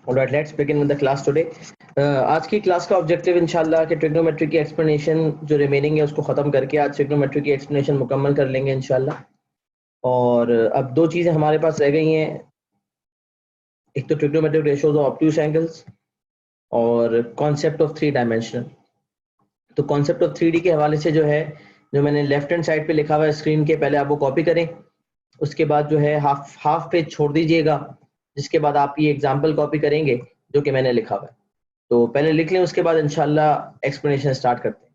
Alright, let's begin with the class today. आज की class का ऑब्जेक्टिव इंशाल्लाह कि ट्रिग्नोमेट्री की एक्सप्लेनेशन जो रिमेनिंग है उसको ख़त्म करके आज ट्रिग्नोमेट्री की एक्सप्लेनेशन मुकम्मल कर लेंगे इंशाल्लाह। और अब दो चीज़ें हमारे पास रह गई हैं, एक तो trigonometric ratios of obtuse angles और कॉन्सेप्ट ऑफ थ्री डायमेंशनल। तो कॉन्सेप्ट ऑफ 3D के हवाले से जो है, जो मैंने लेफ्ट हैंड साइड पे लिखा हुआ है स्क्रीन के, पहले आप वो कॉपी करें। उसके बाद जो है हाफ पेज छोड़ दीजिएगा, जिसके बाद आप ये एग्जाम्पल कॉपी करेंगे जो कि मैंने लिखा हुआ है। तो पहले लिख लें, उसके बाद इंशाल्लाह एक्सप्लेनेशन स्टार्ट करते हैं।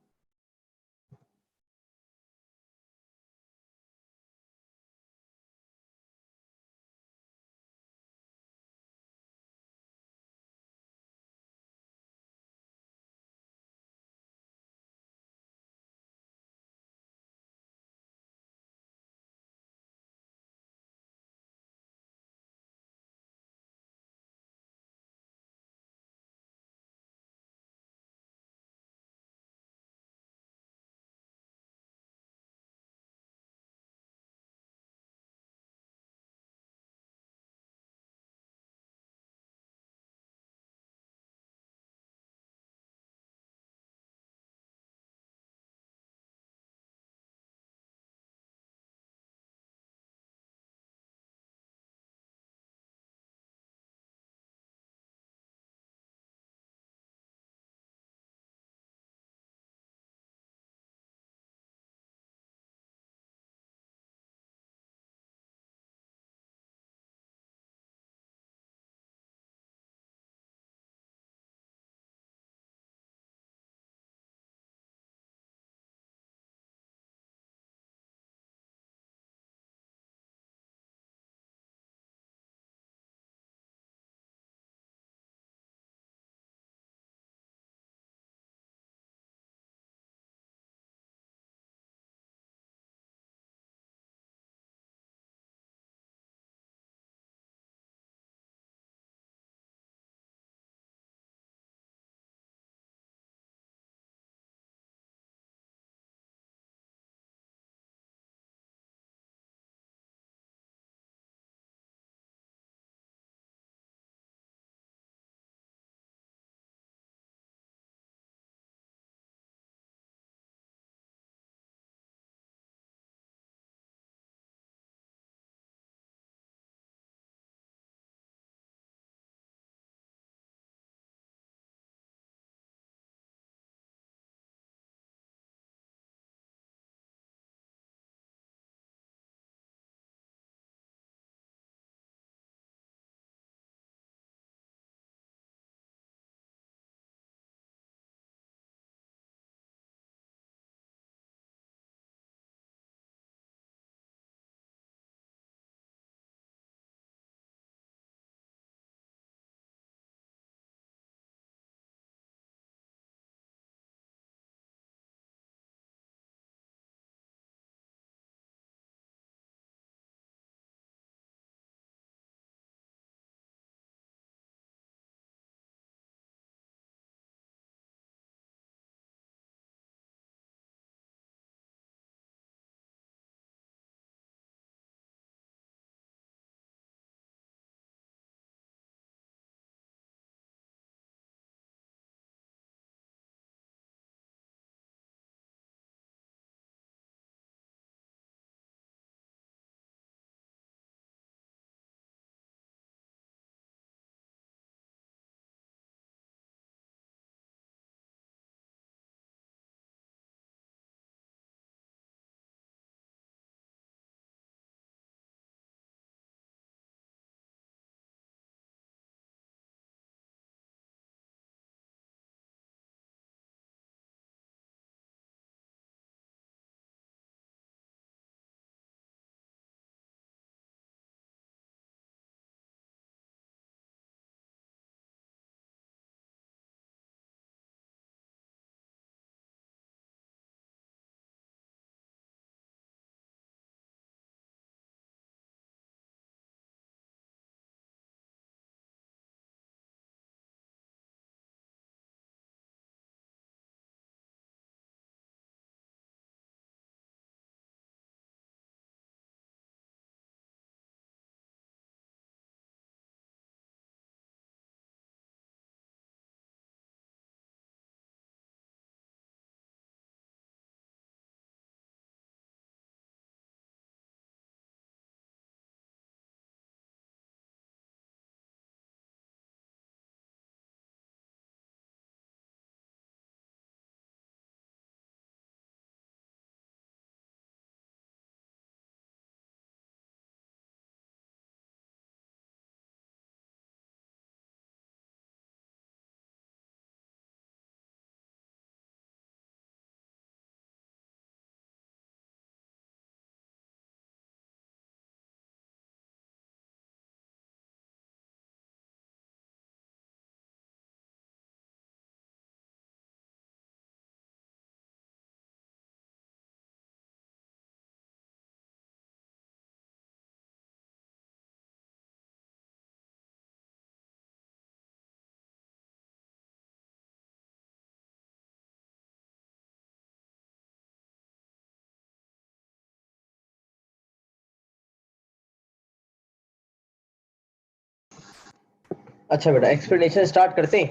अच्छा बेटा, एक्सप्लेनेशन स्टार्ट करते हैं।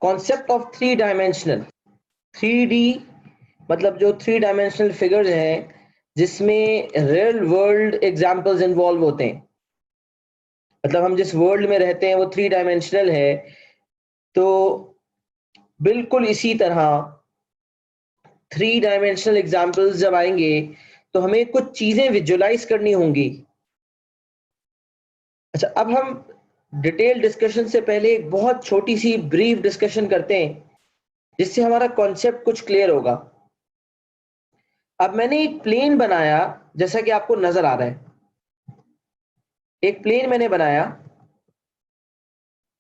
Concept of three dimensional, 3D मतलब जो थ्री डायमेंशनल फिगर्स हैं जिसमें रियल वर्ल्ड एग्जांपल्स इन्वॉल्व होते हैं, मतलब हम जिस वर्ल्ड में रहते हैं वो थ्री डायमेंशनल है, तो बिल्कुल इसी तरह थ्री डायमेंशनल एग्जांपल्स जब आएंगे तो हमें कुछ चीजें विजुअलाइज करनी होंगी। अच्छा, अब हम डिटेल डिस्कशन से पहले एक बहुत छोटी सी ब्रीफ डिस्कशन करते हैं जिससे हमारा कॉन्सेप्ट कुछ क्लियर होगा। अब मैंने एक प्लेन बनाया, जैसा कि आपको नजर आ रहा है, एक प्लेन मैंने बनाया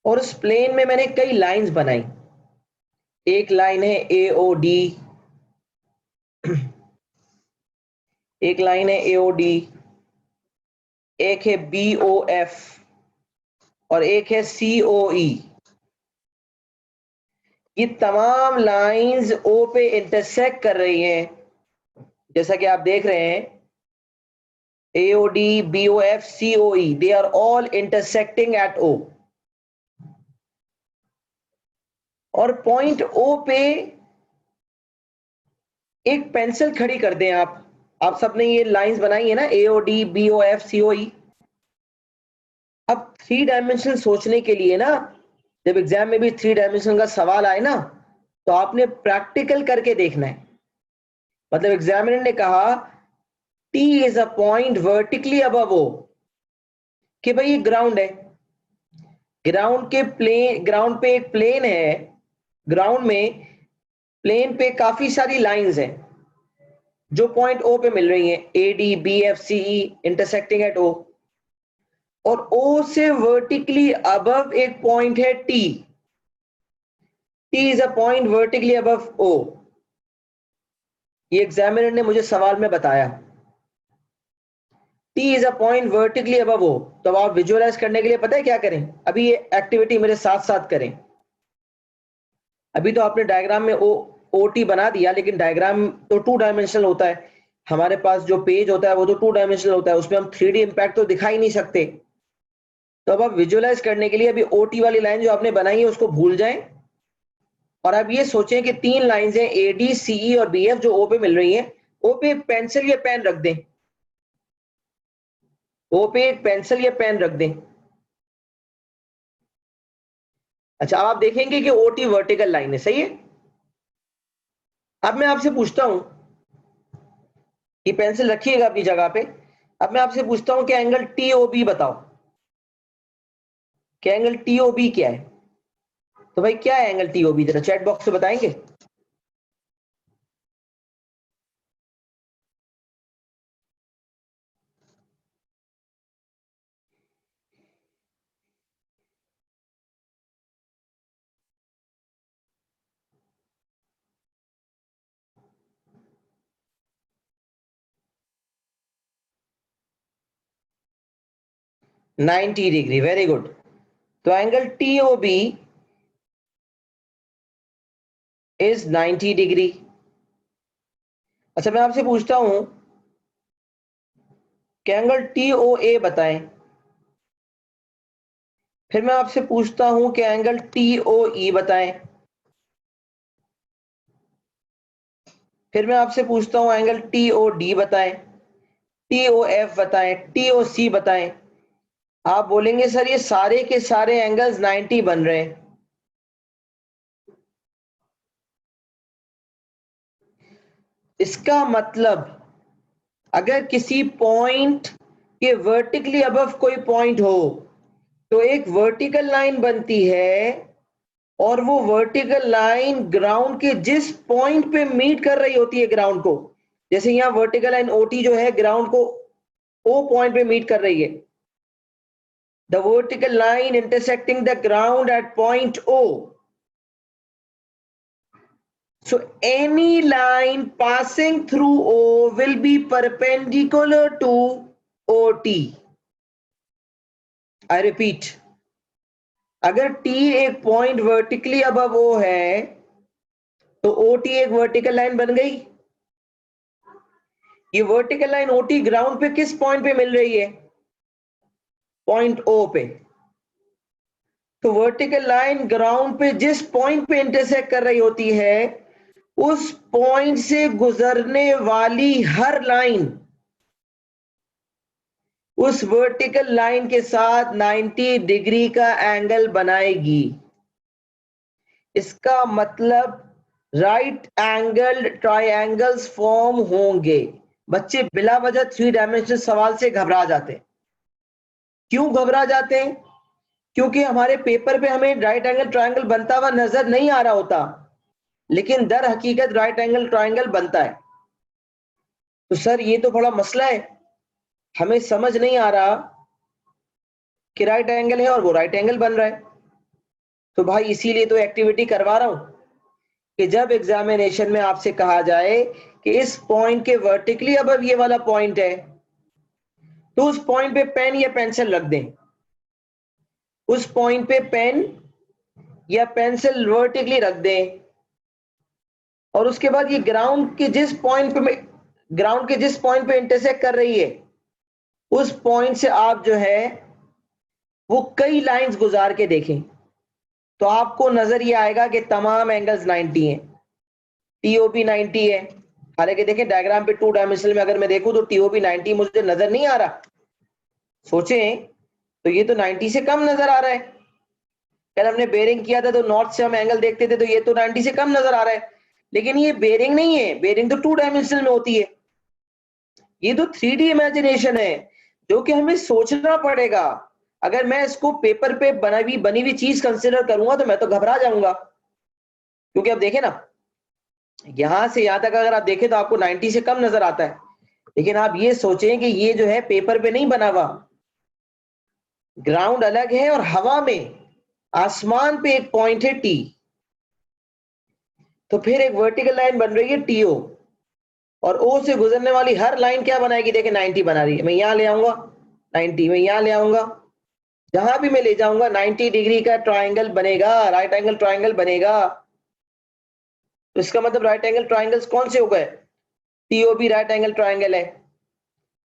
और उस प्लेन में मैंने कई लाइंस बनाई। एक लाइन है AOD, एक लाइन है AOD, एक है BOF और एक है COE। ये तमाम लाइंस O पे इंटरसेक्ट कर रही हैं, जैसा कि आप देख रहे हैं। AOD, BOF, COE, they are all intersecting at O। और पॉइंट O पे एक पेंसिल खड़ी कर दें आप सबने ये लाइंस बनाई है ना, AOD, BOF, COE। अब थ्री डायमेंशनल सोचने के लिए ना, जब एग्जाम में भी थ्री डायमेंशनल का सवाल आए ना, तो आपने प्रैक्टिकल करके देखना है। मतलब एग्जामिनर ने कहा T is a point vertically above O, कि भाई ये ग्राउंड है, ग्राउंड पे एक प्लेन है, ग्राउंड में प्लेन पे काफी सारी लाइंस हैं जो पॉइंट O पे मिल रही हैं, AD, BF, CE intersecting at O। और O से वर्टिकली अबव एक पॉइंट है T is a point vertically above O। ये एग्जामिनर ने मुझे सवाल में बताया, T is a point vertically above O। तो अब आप विजुअलाइज करने के लिए पता है क्या करें, अभी ये एक्टिविटी मेरे साथ साथ करें। अभी तो आपने डायग्राम में OT बना दिया, लेकिन डायग्राम तो टू डायमेंशनल होता है। हमारे पास जो पेज होता है वो तो टू डायमेंशनल होता है, उसमें हम 3D इंपैक्ट तो दिखा ही नहीं सकते। तो अब आप विजुअलाइज करने के लिए अभी OT वाली लाइन जो आपने बनाई है उसको भूल जाएं, और अब ये सोचें कि तीन लाइंस हैं AD, CE और BF जो O पे मिल रही हैं। O पे एक पेंसिल या पेन रख दें, O पे एक पेंसिल या पेन रख दें। अच्छा, अब आप देखेंगे कि OT वर्टिकल लाइन है, सही है। अब मैं आपसे पूछता हूं, ये पेंसिल रखिएगा अपनी जगह पे। अब मैं आपसे पूछता हूं कि एंगल TOB बताओ, कि एंगल TOB क्या है। तो भाई क्या है एंगल TOB, जरा चैट बॉक्स से बताएंगे। Ninety degree, very good. तो एंगल TOB इज 90 डिग्री। अच्छा, मैं आपसे पूछता हूं कि एंगल TOA बताएं। फिर मैं आपसे पूछता हूं कि एंगल TOE बताएं। फिर मैं आपसे पूछता हूं एंगल TOD बताएं, TOF बताएं, TOC बताएं। आप बोलेंगे सर ये सारे के सारे एंगल्स 90 बन रहे हैं। इसका मतलब अगर किसी पॉइंट के वर्टिकली अबव कोई पॉइंट हो तो एक वर्टिकल लाइन बनती है, और वो वर्टिकल लाइन ग्राउंड के जिस पॉइंट पे मीट कर रही होती है ग्राउंड को, जैसे यहां वर्टिकल लाइन OT जो है ग्राउंड को O पॉइंट पे मीट कर रही है, the vertical line intersecting the ground eight point O। So any line passing through O will be perpendicular to OT। I repeat, अगर T एक पॉइंट वर्टिकली अबव O है तो OT एक vertical line बन गई। ये वर्टिकल लाइन OT ग्राउंड पे किस पॉइंट पे मिल रही है, पॉइंट O पे। तो वर्टिकल लाइन ग्राउंड पे जिस पॉइंट पे इंटरसेक्ट कर रही होती है, उस पॉइंट से गुजरने वाली हर लाइन उस वर्टिकल लाइन के साथ 90 डिग्री का एंगल बनाएगी। इसका मतलब राइट एंगल ट्रायंगल्स फॉर्म होंगे। बच्चे बिला वजह 3 डायमेंशनल सवाल से घबरा जाते हैं। क्यों घबरा जाते हैं? क्योंकि हमारे पेपर पे हमें राइट एंगल ट्रायंगल बनता हुआ नजर नहीं आ रहा होता, लेकिन दर हकीकत राइट एंगल ट्रायंगल बनता है। तो सर ये तो बड़ा मसला है, हमें समझ नहीं आ रहा कि राइट एंगल है और वो राइट एंगल बन रहा है। तो भाई इसीलिए तो एक्टिविटी करवा रहा हूं कि जब एग्जामिनेशन में आपसे कहा जाए कि इस पॉइंट के वर्टिकली अब ये वाला पॉइंट है, तो उस पॉइंट पे पेन या पेंसिल रख दें। उस पॉइंट पे पेन या पेंसिल वर्टिकली रख दें, और उसके बाद ये ग्राउंड के जिस पॉइंट पे इंटरसेक्ट कर रही है, उस पॉइंट से आप जो है वो कई लाइंस गुजार के देखें, तो आपको नजर ये आएगा कि तमाम एंगल्स 90 हैं। टीओबी 90 है। हालांकि देखें डायग्राम पे 2 डायमेंशनल में अगर मैं देखूं तो टीओबी 90 मुझे नजर नहीं आ रहा। सोचें तो ये तो 90 से कम नजर आ रहा है। कल हमने बेरिंग किया था तो नॉर्थ से हम एंगल देखते थे, तो ये तो 90 से कम नजर आ रहा है। लेकिन ये बेरिंग नहीं है, बेरिंग तो 2 डायमेंशनल में होती है। ये तो 3D इमेजिनेशन है जो कि हमें सोचना पड़ेगा। अगर मैं इसको पेपर पे बनी हुई चीज कंसिडर करूंगा तो मैं तो घबरा जाऊंगा, क्योंकि अब देखें ना, यहां से यहां तक अगर आप देखें तो आपको 90 से कम नजर आता है। लेकिन आप ये सोचें कि ये जो है पेपर पे नहीं बना हुआ, ग्राउंड अलग है और हवा में आसमान पे एक पॉइंट है टी, तो फिर एक वर्टिकल लाइन बन रही है टीओ, और ओ से गुजरने वाली हर लाइन क्या बनाएगी? देखिए 90 बना रही है। मैं यहां ले आऊंगा 90, मैं यहां ले आऊंगा, जहां भी मैं ले जाऊंगा 90 डिग्री का ट्राइंगल बनेगा, राइट एंगल ट्राइंगल बनेगा। तो इसका मतलब राइट एंगल ट्राइंगल्स कौन से हो गए? टीओबी राइट एंगल ट्राइंगल है,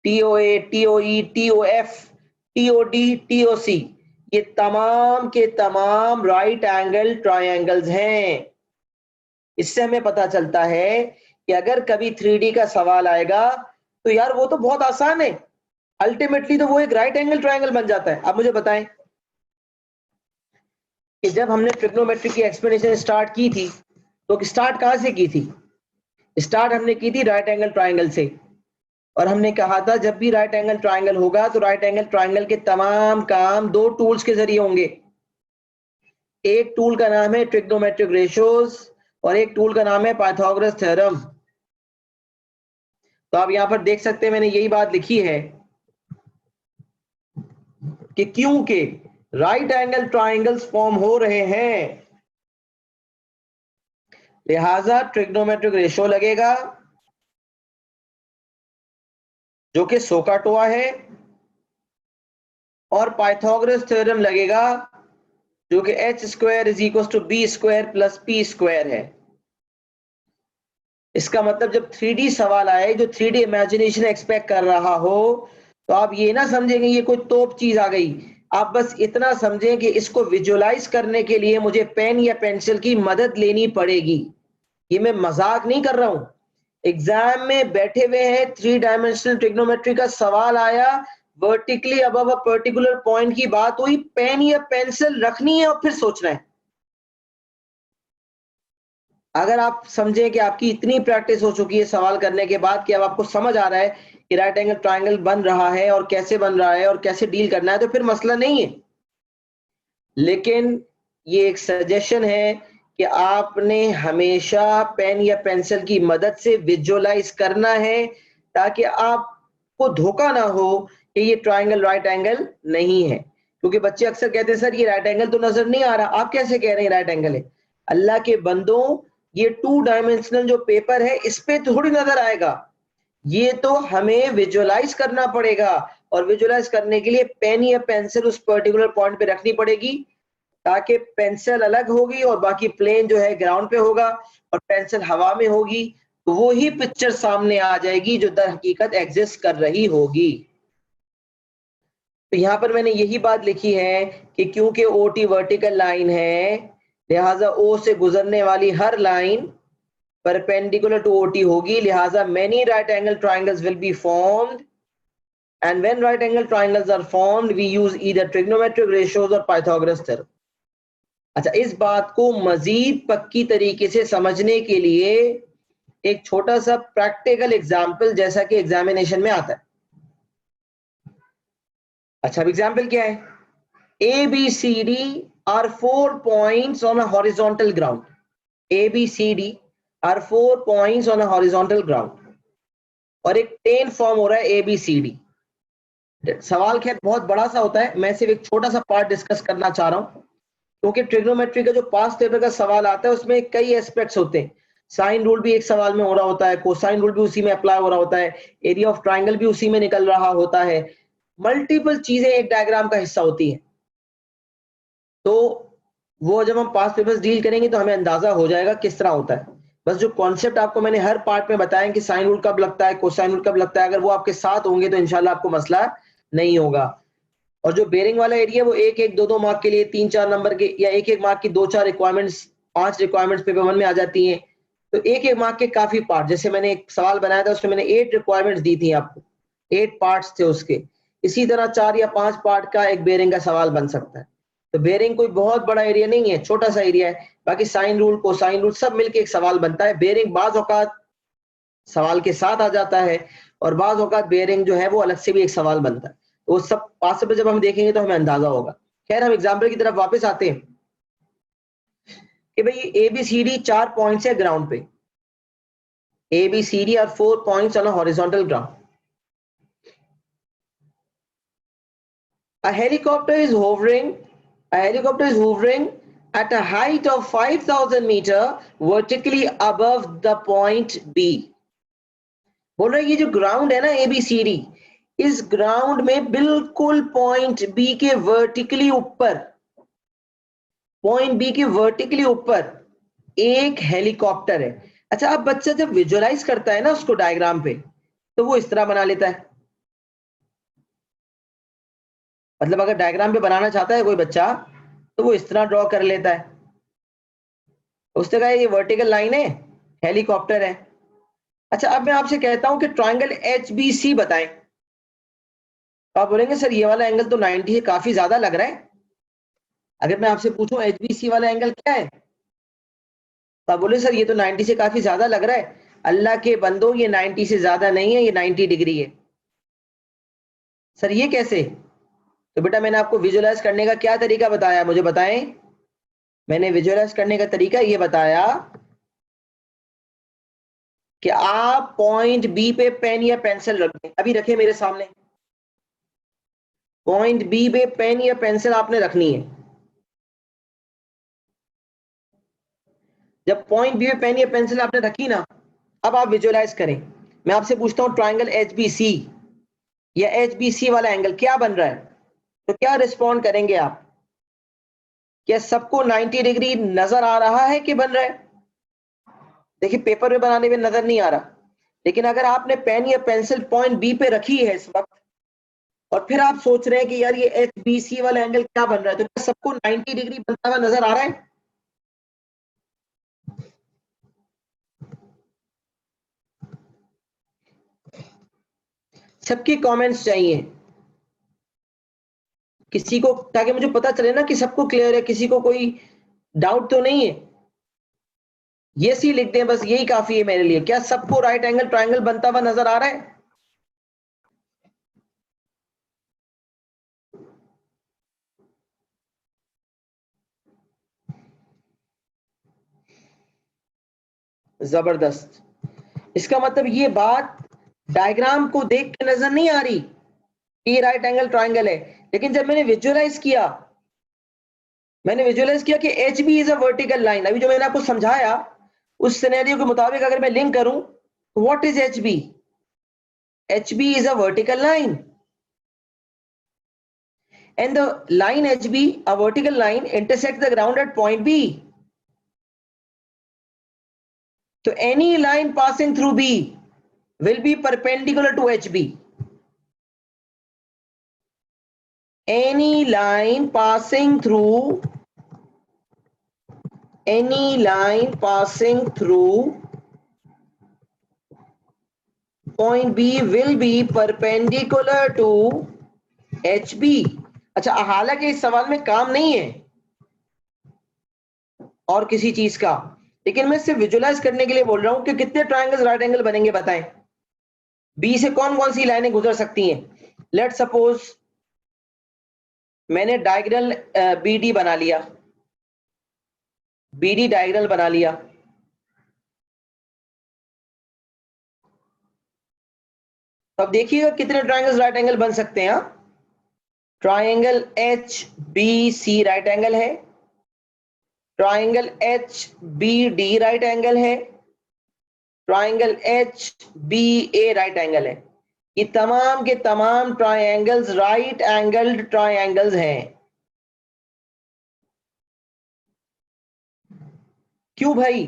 टीओए, टीओई, टीओएफ, टीओडी, टीओसी, ये तमाम के तमाम राइट एंगल ट्रायंगल्स हैं। इससे हमें पता चलता है कि अगर कभी 3D का सवाल आएगा तो यार वो तो बहुत आसान है, अल्टीमेटली तो वो एक राइट एंगल ट्रायंगल बन जाता है। अब मुझे बताएं कि जब हमने ट्रिग्नोमेट्री की एक्सप्लेनेशन स्टार्ट की थी तो स्टार्ट कहां से की थी? स्टार्ट हमने की थी राइट एंगल ट्रायंगल से, और हमने कहा था जब भी राइट एंगल ट्रायंगल होगा तो राइट एंगल ट्रायंगल के तमाम काम 2 टूल्स के जरिए होंगे। एक टूल का नाम है ट्रिग्नोमेट्रिक रेशियोज और एक टूल का नाम है पाइथागोरस थ्योरम। तो आप यहां पर देख सकते हैं मैंने यही बात लिखी है कि क्योंकि राइट एंगल ट्रायंगल्स फॉर्म हो रहे हैं, लिहाजा ट्रिग्नोमेट्रिक रेशियो लगेगा जो कि सोकाटोआ है, और पाइथागोरस थ्योरम लगेगा जो कि h square is equal to B square plus P square है। इसका मतलब जब 3D सवाल आए, जो 3D इमेजिनेशन एक्सपेक्ट कर रहा हो, तो आप ये ना समझेंगे ये कोई तोप चीज आ गई। आप बस इतना समझें कि इसको विजुअलाइज करने के लिए मुझे पेन या पेंसिल की मदद लेनी पड़ेगी। ये मैं मजाक नहीं कर रहा हूं। एग्जाम में बैठे हुए हैं, 3 डायमेंशनल ट्रिग्नोमेट्री का सवाल आया, vertically above a particular point की बात हुई, पेन या पेंसिल रखनी है और फिर सोचना है। अगर आप समझें कि आपकी इतनी प्रैक्टिस हो चुकी है सवाल करने के बाद कि अब आपको समझ आ रहा है कि राइट एंगल ट्रायंगल बन रहा है और कैसे बन रहा है और कैसे डील करना है, तो फिर मसला नहीं है। लेकिन ये एक सजेशन है कि आपने हमेशा पेन या पेंसिल की मदद से विजुअलाइज करना है, ताकि आपको धोखा ना हो कि ये ट्रायंगल राइट एंगल नहीं है। क्योंकि बच्चे अक्सर कहते हैं सर ये राइट एंगल तो नजर नहीं आ रहा, आप कैसे कह रहे हैं राइट एंगल है? अल्लाह के बंदों, ये 2 डायमेंशनल जो पेपर है इस पे थोड़ी नजर आएगा, ये तो हमें विजुअलाइज करना पड़ेगा, और विजुअलाइज करने के लिए पेन या पेंसिल उस पर्टिकुलर पॉइंट पे रखनी पड़ेगी, ताकि पेंसिल अलग होगी और बाकी प्लेन जो है ग्राउंड पे होगा और पेंसिल हवा में होगी, तो वो ही पिक्चर सामने आ जाएगी जो दर हकीकत एग्जिस्ट कर रही होगी। तो यहां पर मैंने यही बात लिखी है कि क्योंकि OT वर्टिकल लाइन है, लिहाजा O से गुजरने वाली हर लाइन परपेंडिकुलर टू OT होगी, लिहाजा many right angle triangles will be formed, and when right angle triangles are formed we use either trigonometric ratios or Pythagoras theorem. अच्छा, इस बात को मजीद पक्की तरीके से समझने के लिए एक छोटा सा प्रैक्टिकल एग्जाम्पल जैसा कि एग्जामिनेशन में आता है। अच्छा, अब एग्जाम्पल क्या है? ABCD are 4 points on a horizontal ground. ABCD are 4 points on a horizontal ground. और एक प्लेन फॉर्म हो रहा है ABCD। सवाल खैर बहुत बड़ा सा होता है, मैं सिर्फ एक छोटा सा पार्ट डिस्कस करना चाह रहा हूं, क्योंकि ट्रिग्नोमेट्री का जो पास्ट पेपर का सवाल आता है उसमें कई एस्पेक्ट्स होते हैं। साइन रूल भी एक सवाल में हो रहा होता है, कोसाइन रूल भी उसी में अप्लाई हो रहा होता है, एरिया ऑफ ट्राइंगल भी उसी में निकल रहा होता है, मल्टीपल चीजें एक डायग्राम का हिस्सा होती हैं। तो वो जब हम पास्ट पेपर्स डील करेंगे तो हमें अंदाजा हो जाएगा किस तरह होता है। बस जो कॉन्सेप्ट आपको मैंने हर पार्ट में बताया कि साइन रूल कब लगता है, कोसाइन रूल कब लगता है, अगर वो आपके साथ होंगे तो इंशाल्लाह आपको मसला नहीं होगा। और जो बेरिंग वाला एरिया वो एक एक दो दो मार्क के लिए 3-4 नंबर के या एक एक मार्क की 2-4 रिक्वायरमेंट्स, 5 रिक्वायरमेंट्स पेपर 1 में आ जाती हैं। तो एक एक मार्क के काफी पार्ट, जैसे मैंने एक सवाल बनाया था उसमें मैंने 8 रिक्वायरमेंट्स दी थी आपको, 8 पार्ट्स थे उसके। इसी तरह 4 या 5 पार्ट का एक बेरिंग का सवाल बन सकता है। तो बेरिंग कोई बहुत बड़ा एरिया नहीं है, छोटा सा एरिया है। बाकी साइन रूल, कोसाइन रूल सब मिलके एक सवाल बनता है। बेरिंग बाज औकात सवाल के साथ आ जाता है और बाज औकात बेरिंग जो है वो अलग से भी एक सवाल बनता है। तो सब पास पे जब हम देखेंगे तो हमें अंदाजा होगा। खैर, हम एग्जाम्पल की तरफ वापस आते हैं कि भाई ABCD 4 पॉइंट्स है ग्राउंड पे। ABCD are 4 points on a horizontal ground. A helicopter is hovering at a height of 5,000 meter vertically above the point B. बोल रहा है ये जो ग्राउंड है ना ABCD, इस ग्राउंड में बिल्कुल पॉइंट B के वर्टिकली ऊपर, पॉइंट B के वर्टिकली ऊपर एक हेलीकॉप्टर है। अच्छा, अब बच्चा जब विजुअलाइज करता है ना उसको डायग्राम पे, तो वो इस तरह बना लेता है। मतलब अगर डायग्राम पे बनाना चाहता है कोई बच्चा तो वो इस तरह ड्रॉ कर लेता है। उसने कहा ये वर्टिकल लाइन है, हेलीकॉप्टर है। अच्छा, अब मैं आपसे कहता हूं कि ट्राइंगल HBC बताएं, तो आप बोलेंगे सर ये वाला एंगल तो 90 है, काफी ज्यादा लग रहा है। अगर मैं आपसे पूछूं HBC वाला एंगल क्या है, तो आप बोले सर ये तो 90 से काफी ज्यादा लग रहा है। अल्लाह के बंदो, ये 90 से ज्यादा नहीं है, ये 90 डिग्री है। सर ये कैसे? तो बेटा मैंने आपको विजुअलाइज करने का क्या तरीका बताया, मुझे बताएं। मैंने विजुअलाइज करने का तरीका ये बताया कि आप पॉइंट बी पे पेन या पेंसिल रख दें। अभी रखे मेरे सामने, पॉइंट बी पे पेन या पेंसिल आपने रखनी है। जब पॉइंट बी पे पेन या पेंसिल आपने रखी ना, अब आप विजुअलाइज करें। मैं आपसे पूछता हूं ट्राइंगल HBC या HBC वाला एंगल क्या बन रहा है, तो क्या रिस्पॉन्ड करेंगे आप? क्या सबको 90 डिग्री नजर आ रहा है कि बन रहा है? देखिए पेपर में बनाने में नजर नहीं आ रहा, लेकिन अगर आपने पेन या पेंसिल पॉइंट बी पे रखी है इस वक्त और फिर आप सोच रहे हैं कि यार ये HBC वाला एंगल क्या बन रहा है, तो क्या सबको 90 डिग्री बनता हुआ नजर आ रहा है? सबके कमेंट्स चाहिए किसी को, ताकि मुझे पता चले ना कि सबको क्लियर है, किसी को कोई डाउट तो नहीं है। ये सी लिख दें, बस यही काफी है मेरे लिए। क्या सबको राइट एंगल ट्राइंगल बनता हुआ नजर आ रहा है? जबरदस्त। इसका मतलब ये बात डायग्राम को देख के नजर नहीं आ रही कि ये राइट एंगल ट्राइंगल है, लेकिन जब मैंने विजुअलाइज किया कि HB is a vertical line, अभी जो मैंने आपको समझाया उस सिनेरियो के मुताबिक अगर मैं लिंक करूं, what is HB? HB is a vertical line, and the line HB, a vertical line, intersects the ground at point B. So any line passing through B will be perpendicular to HB. any line passing through point B will be perpendicular to HB। अच्छा, हालांकि इस सवाल में काम नहीं है और किसी चीज का, लेकिन मैं सिर्फ विजुलाइज करने के लिए बोल रहा हूं कि कितने ट्रायंगल्स राइट एंगल बनेंगे बताएं। बी से कौन कौन सी लाइनें गुजर सकती हैं। लेट सपोज मैंने डायगोनल बीडी बना लिया, बीडी डायगोनल बना लिया। तो अब देखिएगा कितने ट्रायंगल्स राइट एंगल बन सकते हैं। Triangle H B C right angle है, triangle H B D right angle है, triangle H B A right angle है। ये तमाम के तमाम ट्रायंगल्स राइट एंगल्ड ट्रायंगल्स हैं। क्यों भाई?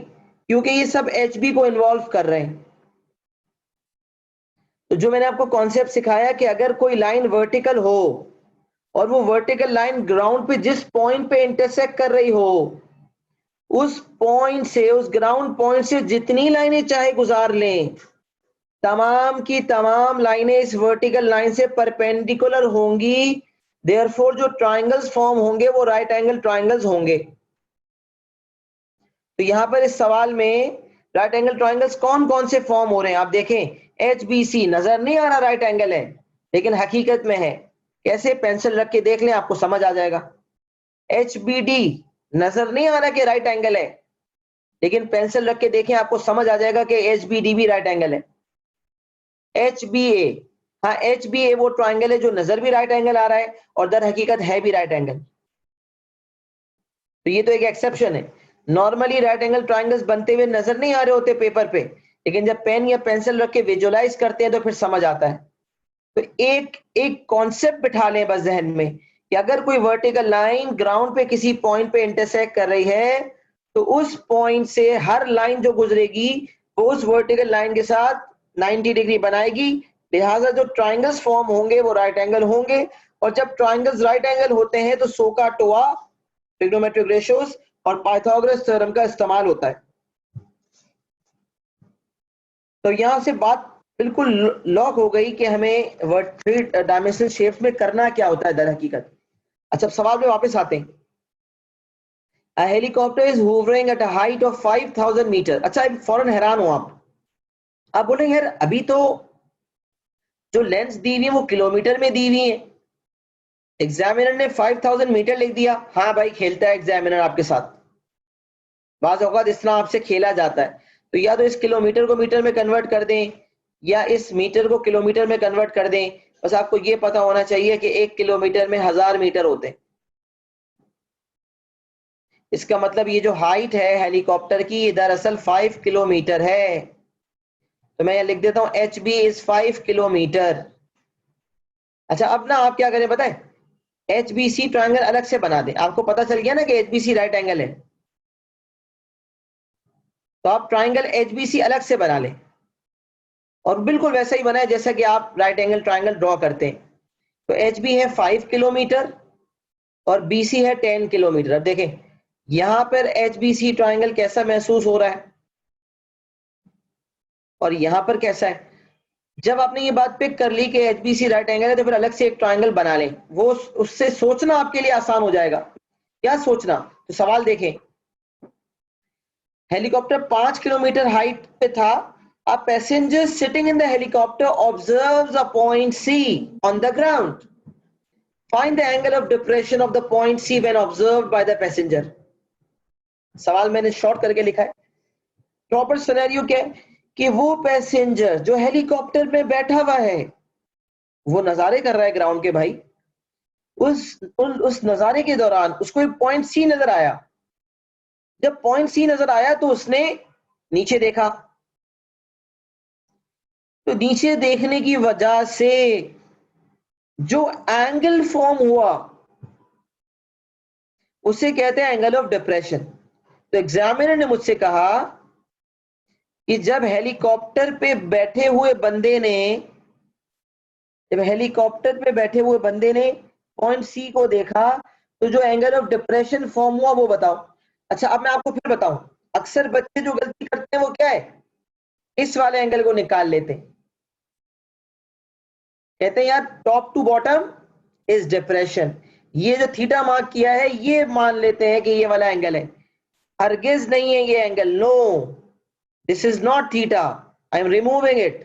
क्योंकि ये सब एच बी को इन्वॉल्व कर रहे हैं। तो जो मैंने आपको कॉन्सेप्ट सिखाया कि अगर कोई लाइन वर्टिकल हो और वो वर्टिकल लाइन ग्राउंड पे जिस पॉइंट पे इंटरसेक्ट कर रही हो, उस पॉइंट से, उस ग्राउंड पॉइंट से जितनी लाइनें चाहे गुजार लें, तमाम की तमाम लाइनें इस वर्टिकल लाइन से परपेंडिकुलर होंगी। देयरफॉर जो ट्रायंगल्स फॉर्म होंगे वो राइट एंगल ट्रायंगल्स होंगे। तो यहां पर इस सवाल में राइट एंगल ट्रायंगल्स कौन कौन से फॉर्म हो रहे हैं आप देखें। एच बी सी नजर नहीं आ रहा राइट एंगल है, लेकिन हकीकत में है। कैसे? पेंसिल रख के देख लें, आपको समझ आ जाएगा। एच बी डी नजर नहीं आ रहा कि राइट एंगल है, लेकिन पेंसिल रख के देखें, आपको समझ आ जाएगा कि एच बी डी भी राइट एंगल है। एच बी ए, हाँ एच बी ए वो ट्राइंगल है जो नजर भी राइट एंगल आ रहा है और दर हकीकत है भी राइट एंगल। तो ये तो एक एक्सेप्शन है। नॉर्मली राइट एंगल ट्राइंगल्स बनते हुए नजर नहीं आ रहे होते पेपर पे, लेकिन जब पेन या पेंसिल रख के विजुलाइज करते हैं तो फिर समझ आता है। तो एक एक कॉन्सेप्ट बिठा लें बस जहन में कि अगर कोई वर्टिकल लाइन ग्राउंड पे किसी पॉइंट पे इंटरसेक्ट कर रही है, तो उस पॉइंट से हर लाइन जो गुजरेगी वो उस वर्टिकल लाइन के साथ 90 डिग्री बनाएगी। लिहाजा जो ट्राइंगल्स फॉर्म होंगे वो राइट एंगल होंगे, और जब ट्राइंगल्स राइट एंगल होते हैं तो सो का टोआ, ट्रिग्नोमेट्रिक रेशियोज और पाइथागोरस थ्योरम का इस्तेमाल होता है। तो यहां से बात बिल्कुल लॉक हो गई कि हमें थ्री डायमेंशनल शेप में करना क्या होता है दर हकीकत। अच्छा, सवाल पे वापस आते हैं। A helicopter is hovering at a height of 5000 metre. अच्छा, फौरन हैरान हो आप बोलेंगे यार अभी तो जो लेंस दी हुई है वो किलोमीटर में दी हुई है, एग्जामिनर ने 5000 मीटर लिख दिया। हाँ भाई, खेलता है एग्जामिनर आपके साथ, बाज़ औक़ात इस तरह आपसे खेला जाता है। तो या तो इस किलोमीटर को मीटर में कन्वर्ट कर दें या इस मीटर को किलोमीटर में कन्वर्ट कर दें। बस आपको ये पता होना चाहिए कि 1 किलोमीटर में 1000 मीटर होते हैं। इसका मतलब ये जो हाइट है हेलीकॉप्टर की, ये दरअसल 5 किलोमीटर है। तो मैं लिख देता हूं एच बी इज 5 किलोमीटर। अच्छा, अब ना आप क्या करें बताएं, एच बी सी ट्राइंगल अलग से बना दें। आपको पता चल गया ना कि H B C right angle है, तो आप ट्राइंगल एच बी सी अलग से बना लें और बिल्कुल वैसा ही बनाए जैसा कि आप राइट एंगल ट्राइंगल ड्रॉ करते हैं। तो एच बी है 5 किलोमीटर और बी सी है 10 किलोमीटर। अब देखें यहां पर एच बी सी ट्राइंगल कैसा महसूस हो रहा है और यहां पर कैसा है। जब आपने ये बात पिक कर ली कि H B C right angle है, तो फिर अलग से एक ट्राइंगल बना लें। वो उससे सोचना आपके लिए आसान हो जाएगा। क्या सोचना? तो सवाल देखें, हेलीकॉप्टर 5 किलोमीटर हाइट पे था। A passenger sitting in the helicopter observes a point C on the ground. Find the angle of depression of the point C when observed by the passenger. सवाल मैंने शॉर्ट करके लिखा है। Proper scenario क्या है कि वो पैसेंजर जो हेलीकॉप्टर में बैठा हुआ है वो नजारे कर रहा है ग्राउंड के भाई। उस नजारे के दौरान उसको एक पॉइंट सी नजर आया। जब पॉइंट सी नजर आया तो उसने नीचे देखा। तो नीचे देखने की वजह से जो एंगल फॉर्म हुआ उसे कहते हैं एंगल ऑफ डिप्रेशन। तो एग्जामिनर ने मुझसे कहा कि जब हेलीकॉप्टर पे बैठे हुए बंदे ने पॉइंट सी को देखा, तो जो एंगल ऑफ डिप्रेशन फॉर्म हुआ वो बताओ। अच्छा, अब मैं आपको फिर बताऊं, अक्सर बच्चे जो गलती करते हैं वो क्या है, इस वाले एंगल को निकाल लेते हैं, कहते हैं यार top to bottom is depression, ये जो थीटा मार्क किया है ये मान लेते हैं कि ये वाला एंगल है। हरगिज नहीं है ये angle, no, this is not theta, I am removing it.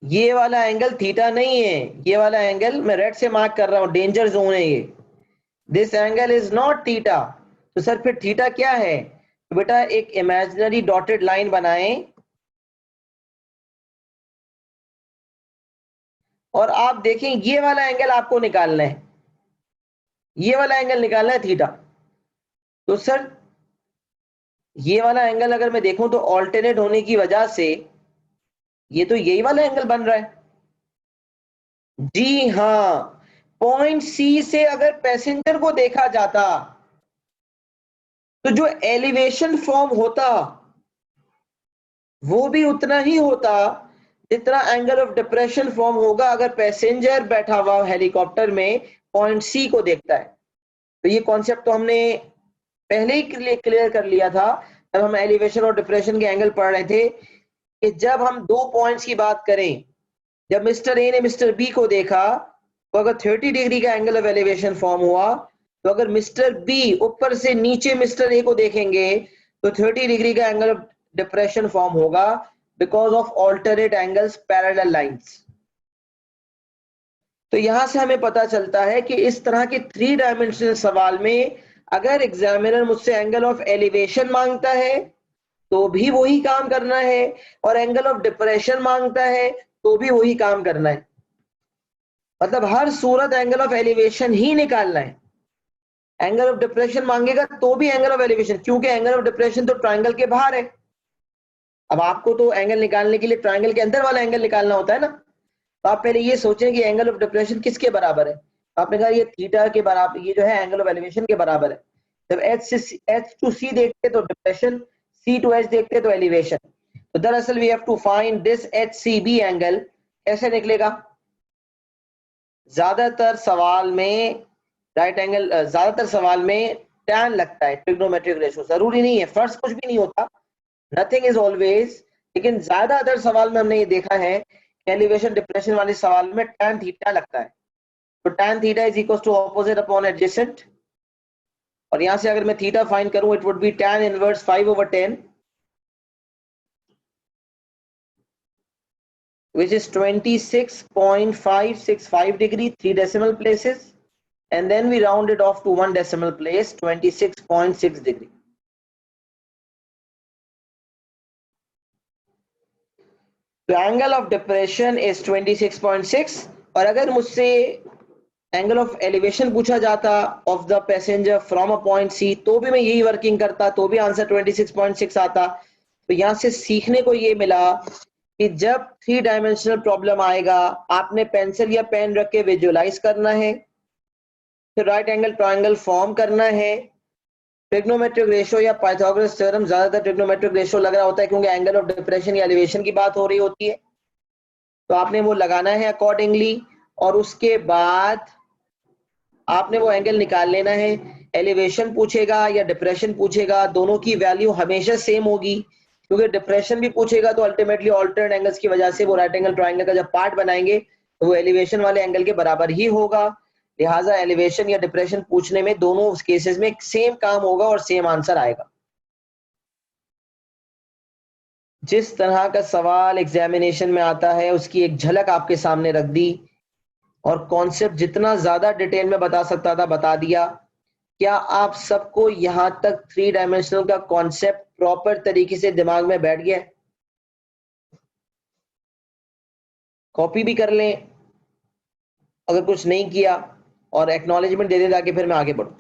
ये वाला एंगल थीटा नहीं है, ये वाला एंगल मैं रेड से मार्क कर रहा हूं, डेंजर जोन है ये, this angle is not theta. तो सर फिर थीटा क्या है, तो बेटा एक इमेजिनरी डॉटेड लाइन बनाएं और आप देखें ये वाला एंगल आपको निकालना है, ये वाला एंगल निकालना है थीटा। तो सर ये वाला एंगल अगर मैं देखूं तो ऑल्टरनेट होने की वजह से ये तो यही वाला एंगल बन रहा है। जी हाँ, पॉइंट सी से अगर पैसेंजर को देखा जाता तो जो एलिवेशन फॉर्म होता वो भी उतना ही होता जितना एंगल ऑफ डिप्रेशन फॉर्म होगा अगर पैसेंजर बैठा हुआ हेलीकॉप्टर में पॉइंट सी को देखता है। तो ये कॉन्सेप्ट तो हमने पहले ही क्लियर कर लिया था जब हम एलिवेशन और डिप्रेशन के एंगल पढ़ रहे थे, कि जब हम दो पॉइंट्स की बात करें, जब मिस्टर ए ने मिस्टर बी को देखा तो अगर 30 डिग्री का एंगल ऑफ एलिवेशन फॉर्म हुआ, तो अगर मिस्टर बी ऊपर से नीचे मिस्टर ए को देखेंगे तो 30 डिग्री का एंगल ऑफ डिप्रेशन फॉर्म होगा, because of alternate angles parallel lines. तो यहां से हमें पता चलता है कि इस तरह के 3 डायमेंशनल सवाल में अगर एग्जामिनर मुझसे एंगल ऑफ एलिवेशन मांगता है तो भी वही काम करना है, और एंगल ऑफ डिप्रेशन मांगता है तो भी वही काम करना है, मतलब हर सूरत एंगल ऑफ एलिवेशन ही निकालना है। एंगल ऑफ डिप्रेशन मांगेगा तो भी एंगल ऑफ एलिवेशन, क्योंकि एंगल ऑफ डिप्रेशन तो ट्राइंगल के बाहर है। अब आपको तो एंगल निकालने के लिए ट्राइंगल के अंदर वाला एंगल निकालना होता है ना, तो आप पहले ये सोचें कि एंगल ऑफ डिप्रेशन किसके बराबर है, तो आपने कहा ये थीटा के बराबर, ये जो है एंगल ऑफ एलिवेशन के बराबर है। जब एच टू सी देखते तो डिप्रेशन, सी टू एच देखते तो एलिवेशन। तो दरअसल we have to find this H C B angle, कैसे निकलेगा, ज्यादातर सवाल में राइट एंगल, ज्यादातर सवाल में टैन लगता है ट्रिग्नोमेट्रिक रेशो, जरूरी नहीं है, फर्स्ट कुछ भी नहीं होता, नथिंग इज ऑलवेज, लेकिन ज्यादातर सवाल में हमने ये देखा है एलिवेशन डिप्रेशन वाले सवाल में टैन थीटा लगता है। तो tan theta is equal to opposite upon adjacent, और यहां से अगर मैं थीटा फाइंड करूं it would be tan inverse 5/10, which is 26.565 degree, 3 decimal places, and then we round it off to 1 decimal place, 26.6 degree. तो एंगल ऑफ डिप्रेशन इज 26.6, और अगर मुझसे एंगल ऑफ एलिवेशन पूछा जाता of the passenger from a point C, तो भी मैं यही वर्किंग करता, तो भी आंसर 26.6 आता। तो यहां से सीखने को ये मिला कि जब 3 डायमेंशनल प्रॉब्लम आएगा आपने पेंसिल या पेन रख के विजुअलाइज करना है, फिर राइट एंगल ट्रायंगल फॉर्म करना है, ट्रिग्नोमेट्रिक रेशो या पाइथागोरस थ्योरम, ज्यादातर ट्रिग्नोमेट्रिक रेशो लग रहा होता है क्योंकि एंगल ऑफ डिप्रेशन या एलिवेशन की बात हो रही होती है, तो आपने वो लगाना है अकॉर्डिंगली, और उसके बाद आपने वो एंगल निकाल लेना है। एलिवेशन पूछेगा या डिप्रेशन पूछेगा, दोनों की वैल्यू हमेशा सेम होगी, क्योंकि डिप्रेशन भी पूछेगा तो अल्टीमेटली ऑल्टरनेट एंगल्स की वजह से वो राइट एंगल ट्रायंगल का जब पार्ट बनाएंगे तो वो एलिवेशन वाले एंगल के बराबर ही होगा। लिहाजा एलिवेशन या डिप्रेशन पूछने में दोनों केसेस में सेम काम होगा और सेम आंसर आएगा। जिस तरह का सवाल एग्जामिनेशन में आता है उसकी एक झलक आपके सामने रख दी, और कॉन्सेप्ट जितना ज्यादा डिटेल में बता सकता था बता दिया। क्या आप सबको यहां तक 3 डायमेंशनल का कॉन्सेप्ट प्रॉपर तरीके से दिमाग में बैठ गया? कॉपी भी कर लें अगर कुछ नहीं किया, और एक्नॉलेजमेंट दे दें ताकि फिर मैं आगे बढ़ूं।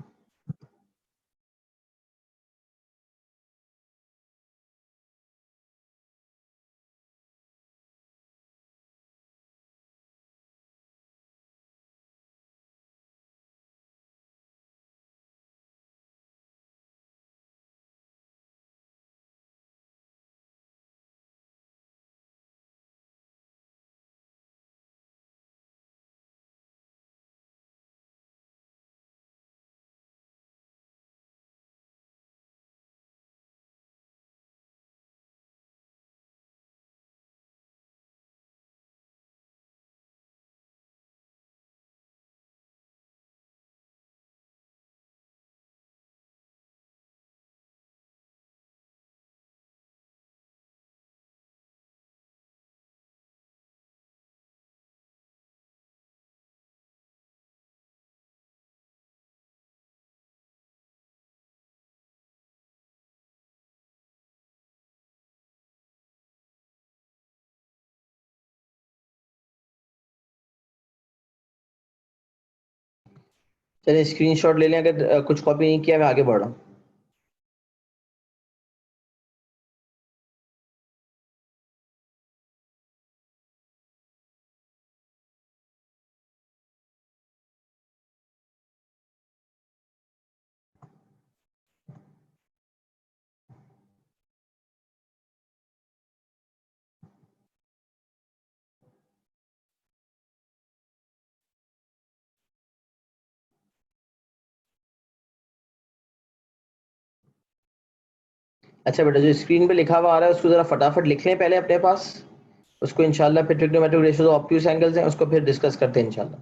चलिए स्क्रीनशॉट ले लें, अगर कुछ कॉपी नहीं किया मैं आगे बढ़ रहा हूँ। अच्छा बेटा, जो स्क्रीन पे लिखा हुआ आ रहा है उसको जरा फटाफट लिख लें पहले अपने पास, उसको इंशाल्लाह फिर ट्रिग्नोमेट्रिक रेशियोज ऑब्ट्यूज एंगल्स हैं उसको फिर डिस्कस करते हैं इंशाल्लाह।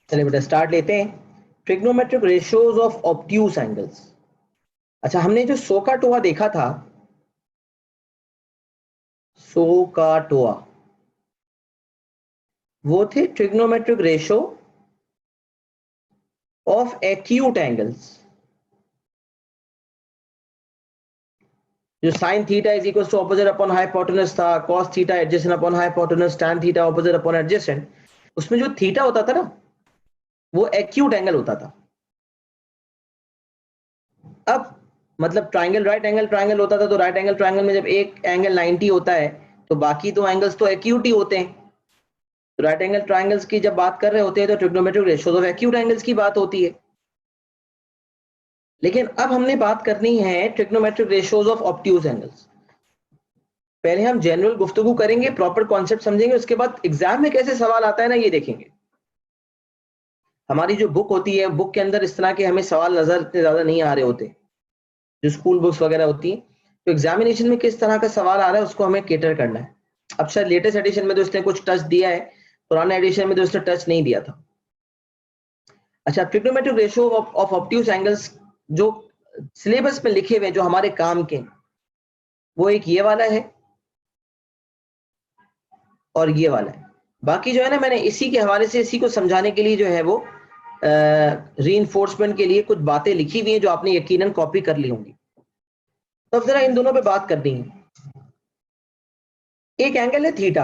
चलिए बेटा स्टार्ट लेते हैं। Trigonometric ratios of obtuse angles. अच्छा, हमने जो सोकाटोआ देखा था, सोकाटोआ, वो थे trigonometric ratio of acute angles. जो sine theta is equal to opposite upon hypotenuse था, cos theta adjacent upon hypotenuse, tan theta opposite upon adjacent, उसमें जो थीटा होता था ना, वो एक्यूट एंगल होता था। अब मतलब ट्राइंगल राइट एंगल ट्राइंगल होता था, तो राइट एंगल ट्राइंगल में जब एक एंगल 90 होता है तो बाकी दो एंगल्स तो एक्यूट ही होते हैं। तो राइट एंगल ट्राइंगल्स की जब बात कर रहे होते हैं तो trigonometric ratios of acute angles की बात होती है। लेकिन अब हमने बात करनी है trigonometric ratios of obtuse angles. पहले हम जनरल गुफ्तगू करेंगे, प्रॉपर कॉन्सेप्ट समझेंगे, उसके बाद एग्जाम में कैसे सवाल आता है ना ये देखेंगे। हमारी जो बुक होती है, बुक के अंदर इस तरह के हमें सवाल नजर इतने ज्यादा नहीं आ रहे होते, जो स्कूल बुक्स वगैरह होती हैं। तो एग्जामिनेशन में किस तरह का सवाल आ रहा है उसको हमें केटर करना है। अब शायद लेटेस्ट एडिशन में तो इसने कुछ टच दिया है, पुराने एडिशन में तो इसने टच नहीं दिया था। अच्छा, trigonometric ratio of obtuse angles जो सिलेबस में लिखे हुए जो हमारे काम के, वो एक ये वाला है और ये वाला है। बाकी जो है ना, मैंने इसी के हवाले से इसी को समझाने के लिए जो है वो रीइंफोर्समेंट के लिए कुछ बातें लिखी हुई हैं जो आपने यकीनन कॉपी कर ली होंगी। तो अब जरा इन दोनों पे बात करनी है। एक एंगल है थीटा,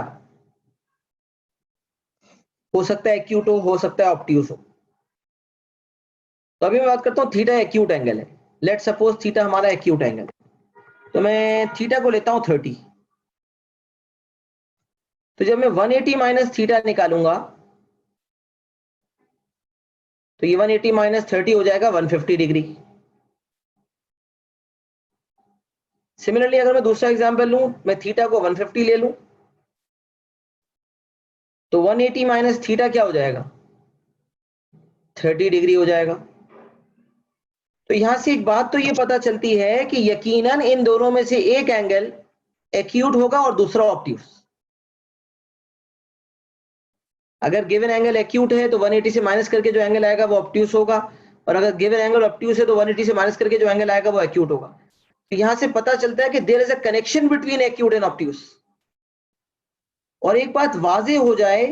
हो सकता है एक्यूट हो सकता है ऑब्ट्यूज हो। तो अभी मैं बात करता हूँ थीटा एक्यूट एंगल है। लेट सपोज थीटा हमारा एक्यूट एंगल है, तो मैं थीटा को लेता हूँ 30। तो जब मैं 180 माइनस थीटा निकालूंगा तो ये 180 माइनस 30 हो जाएगा 150 डिग्री। सिमिलरली अगर मैं दूसरा एग्जांपल लूं, मैं थीटा को 150 ले लूं, तो 180 माइनस थीटा क्या हो जाएगा, 30 डिग्री हो जाएगा। तो यहां से एक बात तो ये पता चलती है कि यकीनन इन दोनों में से एक एंगल एक्यूट होगा और दूसरा ऑब्ट्यूज। अगर गिवन एंगल एक्यूट है तो 180 से माइनस करके जो एंगल आएगा वो ऑब्ट्यूज होगा, और अगर गिवन एंगल ऑब्ट्यूज है तो 180 से माइनस करके जो एंगल आएगा वो एक्यूट होगा। तो यहां से पता चलता है कि there is a connection between acute and obtuse. और एक बात वाजे हो जाए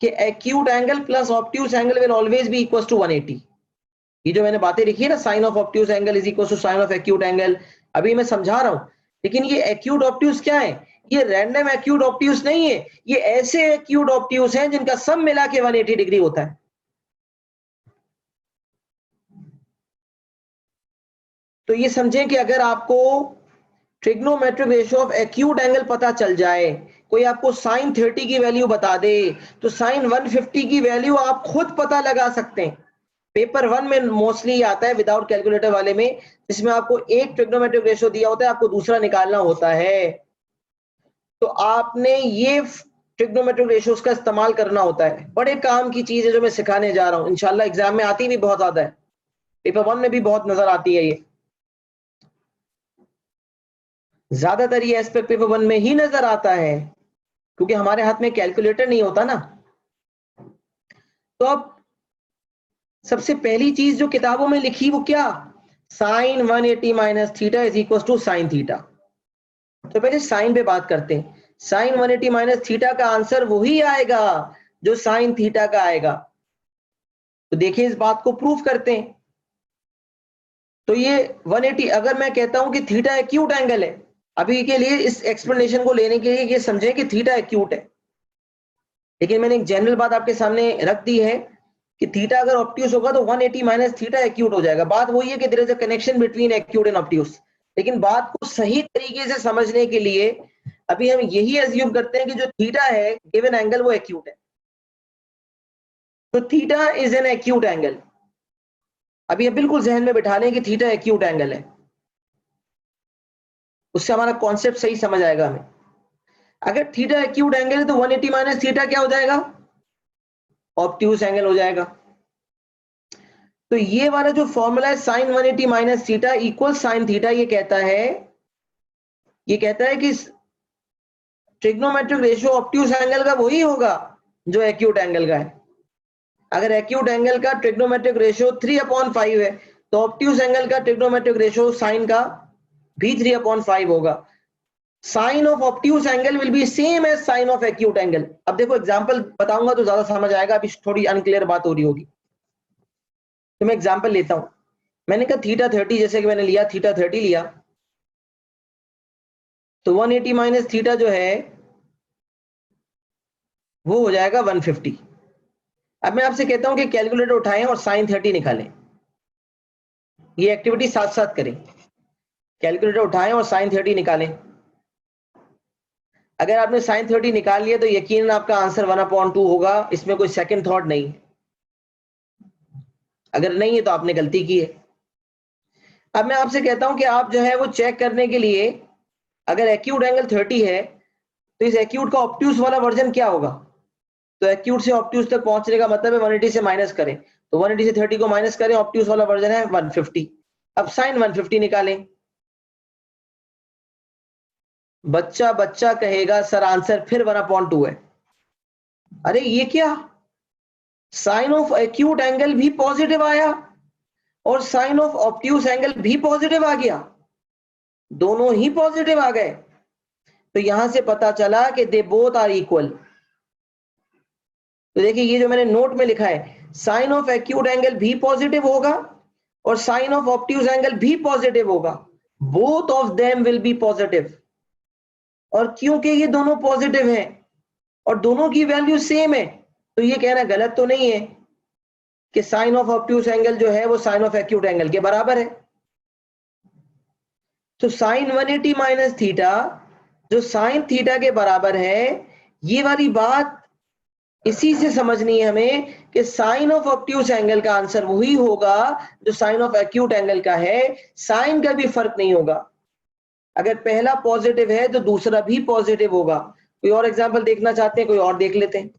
कि acute angle plus obtuse angle will always be equal to 180। ये जो मैंने बातें लिखी है ना, sine of obtuse angle is equal to sine of acute angle, अभी मैं समझा रहा हूं। लेकिन ये एक्यूट ऑब्ट्यूज क्या है, ये रैंडम एक्यूट ऑब्ट्यूज नहीं है, ये ऐसे एक्यूट ऑब्ट्यूज हैं जिनका सब मिला के 180 डिग्री होता है। तो ये समझें कि अगर आपको trigonometric ratio of acute angle पता चल जाए, कोई आपको साइन 30 की वैल्यू बता दे, तो साइन 150 की वैल्यू आप खुद पता लगा सकते हैं। पेपर 1 में मोस्टली आता है विदाउट कैलकुलेटर वाले में, जिसमें आपको एक ट्रिग्नोमेट्रिक रेशियो दिया होता है, आपको दूसरा निकालना होता है। तो आपने ये ट्रिग्नोमेट्रिक रेशियोज का इस्तेमाल करना होता है। बड़े काम की चीज है जो मैं सिखाने जा रहा हूं, इंशाल्लाह एग्जाम में आती भी बहुत ज्यादा है, पेपर 1 में भी बहुत नजर आती है। ये ज्यादातर ये एस्पेक्ट पेपर 1 में ही नजर आता है, क्योंकि हमारे हाथ में कैलकुलेटर नहीं होता ना। तो अब सबसे पहली चीज जो किताबों में लिखी वो क्या, sine 180 minus theta is equal to sine theta. तो पहले साइन पे बात करते हैं। साइन 180 माइनस थीटा का आंसर वही आएगा जो साइन थीटा का आएगा। तो देखिए इस बात को प्रूफ करते हैं। तो ये 180, अगर मैं कहता हूं कि थीटा एक्यूट एंगल है, अभी के लिए इस एक्सप्लेनेशन को लेने के लिए ये समझें कि थीटा एक्यूट है, लेकिन मैंने एक जनरल बात आपके सामने रख दी है कि थीटा अगर ऑब्ट्यूज होगा तो 180 माइनस थीटा एक्यूट हो जाएगा। बात वही है कि there is a connection between acute and obtuse. लेकिन बात को सही तरीके से समझने के लिए अभी हम यही एज्यूम करते हैं कि जो थीटा है गिवन एंगल वो एक्यूट है। तो theta is an acute angle. अभी आप बिल्कुल जहन में बिठा लें कि थीटा एक्यूट एंगल है, उससे हमारा कॉन्सेप्ट सही समझ आएगा हमें। अगर थीटा एक्यूट एंगल है तो 180 माइनस थीटा क्या हो जाएगा, ऑब्ट्यूज एंगल हो जाएगा। तो ये वाला जो फॉर्मूला है sine 180 minus theta equal sine theta, ये कहता है कि ट्रिग्नोमेट्रिक रेशियो ऑब्ट्यूज एंगल का वही होगा जो एक्यूट एंगल का है। अगर एक्यूट एंगल का ट्रिग्नोमेट्रिक रेशियो 3/5 है तो ऑब्ट्यूज एंगल का ट्रिग्नोमेट्रिक रेशियो साइन का भी 3/5 होगा। Sine of obtuse angle will be same as sine of acute angle. अब देखो एग्जांपल बताऊंगा तो ज्यादा समझ आएगा, अभी थोड़ी अनक्लियर बात हो रही होगी। तो मैं एग्जांपल लेता हूं, मैंने कहा थीटा 30, जैसे कि मैंने लिया थीटा 30 लिया, तो 180 माइनस थीटा जो है वो हो जाएगा 150। अब मैं आपसे कहता हूं कि कैलकुलेटर उठाएं और साइन 30 निकालें। ये एक्टिविटी साथ साथ करें, कैलकुलेटर उठाएं और साइन 30 निकालें। अगर आपने साइन 30 निकाल लिया तो यकीनन आपका आंसर 1/2 होगा, इसमें कोई सेकंड थॉट नहीं। अगर नहीं है तो आपने गलती की है। अब मैं आपसे कहता हूं कि आप जो है वो चेक करने के लिए, अगर एक्यूट एंगल 30 है तो इस एक्यूट का ऑब्ट्यूज वाला वर्जन क्या होगा। तो एक्यूट से ऑब्ट्यूज तक पहुंचने का मतलब है 180 से माइनस करें, तो 180 से 30 को माइनस करें, ऑब्ट्यूज वाला वर्जन है 150। अब साइन 150 निकालें। बच्चा बच्चा कहेगा सर आंसर फिर 1/2 है। अरे ये क्या, साइन ऑफ एक्यूट एंगल भी पॉजिटिव आया और साइन ऑफ ऑब्ट्यूज एंगल भी पॉजिटिव आ गया, दोनों ही पॉजिटिव आ गए। तो यहां से पता चला कि दे बोथ आर इक्वल। तो देखिए ये जो मैंने नोट में लिखा है, साइन ऑफ एक्यूट एंगल भी पॉजिटिव होगा और साइन ऑफ ऑब्ट्यूज एंगल भी पॉजिटिव होगा, both of them will be positive. और क्योंकि ये दोनों पॉजिटिव हैं और दोनों की वैल्यू सेम है, तो ये कहना गलत तो नहीं है कि साइन ऑफ ऑब्ट्यूज एंगल जो है वो साइन ऑफ एक्यूट एंगल के बराबर है। तो साइन 180 माइनस थीटा जो साइन थीटा के बराबर है, ये वाली बात इसी से समझनी है हमें कि साइन ऑफ ऑब्ट्यूज एंगल का आंसर वही होगा जो साइन ऑफ एक्यूट एंगल का है, साइन का भी फर्क नहीं होगा। अगर पहला पॉजिटिव है तो दूसरा भी पॉजिटिव होगा। कोई और एग्जांपल देखना चाहते हैं, कोई और देख लेते हैं।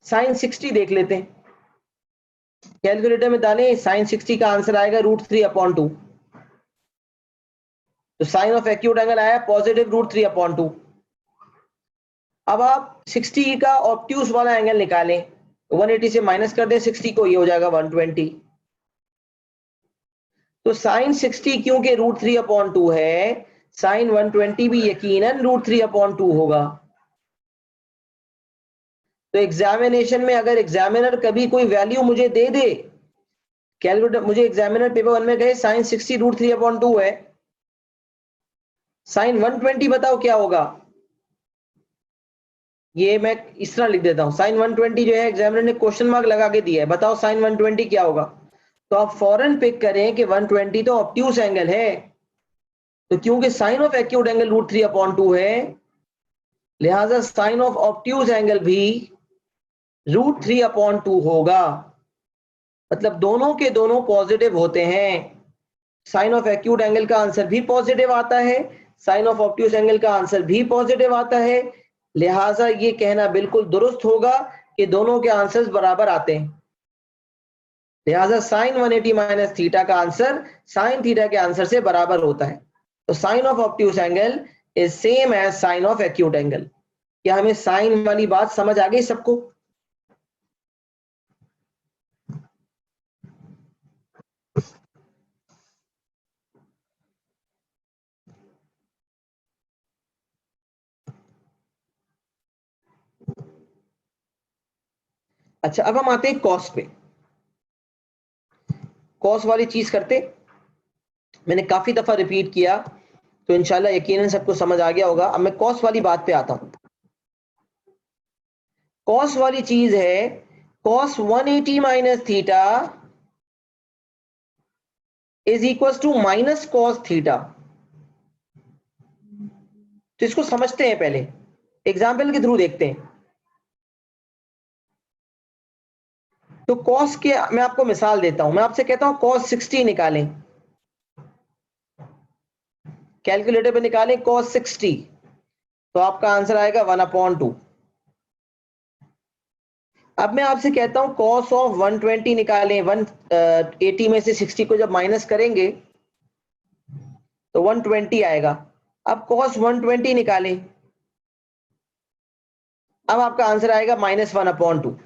साइन 60 देख लेते हैं, कैलकुलेटर में डालें, साइन 60 का आंसर आएगा √3/2। तो साइन ऑफ एक्यूट एंगल आया पॉजिटिव √3/2। अब आप 60 का ऑब्ट्यूज वाला एंगल निकालें, 180 से माइनस कर दें 60 को, ये हो जाएगा 120। तो साइन 60 क्योंकि √3/2 है, साइन 120 भी यकीनन √3/2 होगा। तो एग्जामिनेशन में अगर एग्जामिनर कभी कोई वैल्यू मुझे दे दे, कैलकुलेटर मुझे एग्जामिनर पेपर 1 में कहे साइन 60 √3/2 है, साइन 120 बताओ क्या होगा, ये मैं इस तरह लिख देता हूं, साइन 120 जो है एग्जामिनर ने क्वेश्चन मार्क लगा के दिया है, बताओ साइन 120 क्या होगा। तो आप फौरन पिक करें कि 120 तो ऑब्ट्यूज एंगल है, तो क्योंकि साइन ऑफ एक्यूट एंगल √3/2 है, लिहाजा साइन ऑफ ऑब्ट्यूज एंगल भी √3/2 होगा। मतलब दोनों के दोनों पॉजिटिव होते हैं। साइन ऑफ एक्यूट एंगल का आंसर भी पॉजिटिव आता है, साइन ऑफ ऑब्ट्यूज एंगल का आंसर भी पॉजिटिव आता है, लिहाजा ये कहना बिल्कुल दुरुस्त होगा कि दोनों के आंसर्स बराबर आते हैं। लिहाजा साइन 180 माइनस थीटा का आंसर साइन थीटा के आंसर से बराबर होता है। तो sine of obtuse angle is same as sine of acute angle. क्या हमें साइन वाली बात समझ आ गई सबको? अच्छा, अब हम आते हैं कॉस पे। कॉस वाली चीज करते, मैंने काफी दफा रिपीट किया तो इंशाल्लाह यकीनन सबको समझ आ गया होगा। अब मैं कॉस वाली बात पे आता हूं। कॉस वाली चीज है cos 180 minus theta is equal to minus cos theta. तो इसको समझते हैं, पहले एग्जाम्पल के थ्रू देखते हैं। तो कॉस के मैं आपको मिसाल देता हूं, मैं आपसे कहता हूं कॉस 60 निकालें, कैलकुलेटर पे निकालें कॉस 60, तो आपका आंसर आएगा 1/2। अब मैं आपसे कहता हूं कॉस ऑफ 120 निकालें, 180 में से 60 को जब माइनस करेंगे तो 120 आएगा। अब कॉस 120 निकालें, अब आपका आंसर आएगा -1/2।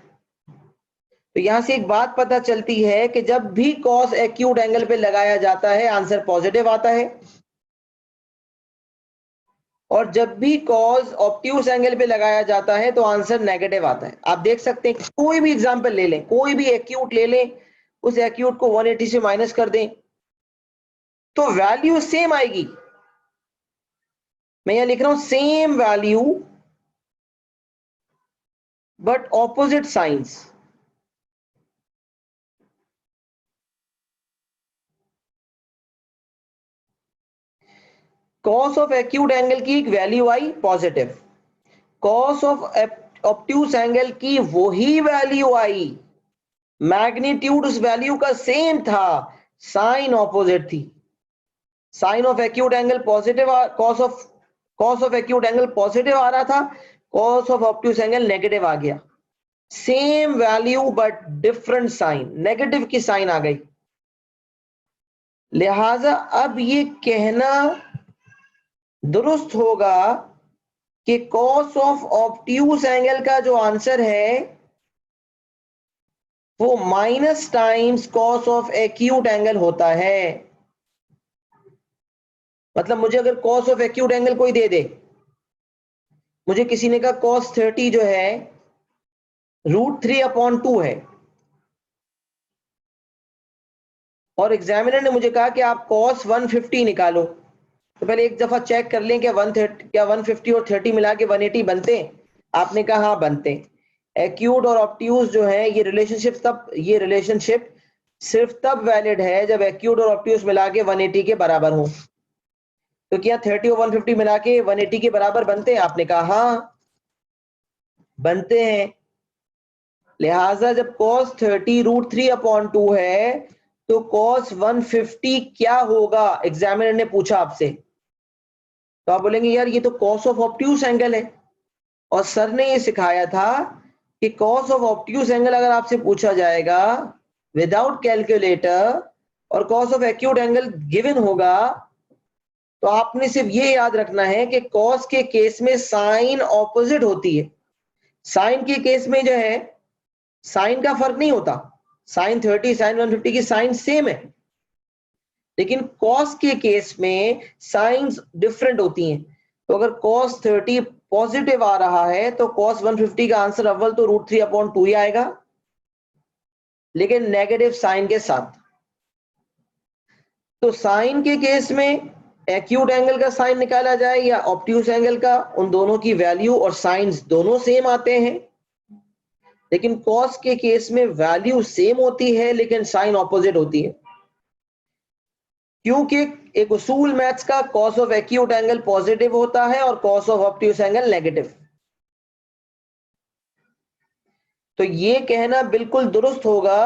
तो यहां से एक बात पता चलती है कि जब भी कॉस एक्यूट एंगल पे लगाया जाता है आंसर पॉजिटिव आता है, और जब भी कॉस ऑब्ट्यूस एंगल पे लगाया जाता है तो आंसर नेगेटिव आता है। आप देख सकते हैं, कोई भी एग्जांपल ले लें, कोई भी एक्यूट ले लें, उस एक्यूट को 180 से माइनस कर दें तो वैल्यू सेम आएगी। मैं यहां लिख रहा हूं same value but opposite signs. Cos of acute angle की एक वैल्यू आई positive, cos of obtuse angle की वही वैल्यू आई, मैग्नीट्यूड उस वैल्यू का सेम था, साइन ऑपोजिट थी। Sine of acute angle positive, cos of acute angle positive आ रहा था, cos of obtuse angle negative आ गया। Same value but different sign, negative की साइन आ गई। लिहाजा अब ये कहना दुरुस्त होगा कि कॉस ऑफ ऑब्ट्यूस एंगल का जो आंसर है वो minus times cos of acute angle होता है। मतलब मुझे अगर कॉस ऑफ एक्यूट एंगल कोई दे दे, मुझे किसी ने कहा कॉस 30 जो है √3/2 है, और एग्जामिनर ने मुझे कहा कि आप कॉस 150 निकालो, तो पहले एक दफा चेक कर लें क्या 150 और 30 मिला के 180 बनते हैं। आपने कहा हाँ बनते हैं। एक्यूट और ऑब्ट्यूस जो है ये रिलेशनशिप सिर्फ तब वैलिड है जब एक्यूट और ऑब्ट्यूस मिला के 180 के बराबर हो। तो क्या 30 और 150 मिला के 180 के बराबर बनते हैं? आपने कहा हाँ बनते हैं। लिहाजा जब cos 30 √3/2 है तो cos 150 क्या होगा? एग्जामिनर ने पूछा आपसे, तो आप बोलेंगे यार ये तो cos ऑफ ऑब्ट्यूस एंगल है, और सर ने ये सिखाया था कि cos ऑफ ऑब्ट्यूस एंगल अगर आपसे पूछा जाएगा विदाउट कैलकुलेटर और cos of acute angle given होगा, तो आपने सिर्फ ये याद रखना है कि cos के केस में साइन ऑपोजिट होती है। साइन के केस में जो है साइन का फर्क नहीं होता, साइन 30 साइन 150 की साइन सेम है, लेकिन कॉस के केस में साइंस डिफरेंट होती हैं। तो अगर cos 30 पॉजिटिव आ रहा है तो cos 150 का आंसर अव्वल तो √3/2 ही आएगा, लेकिन नेगेटिव साइन के साथ। तो साइन के केस में एक्यूट एंगल का साइन निकाला जाए या ऑब्ट्यूस एंगल का, उन दोनों की वैल्यू और साइंस दोनों सेम आते हैं। लेकिन कॉस के केस में वैल्यू सेम होती है लेकिन साइन ऑपोजिट होती है, क्योंकि एक उसूल मैथ्स का cos of acute angle positive होता है और cos of obtuse angle negative. तो ये कहना बिल्कुल दुरुस्त होगा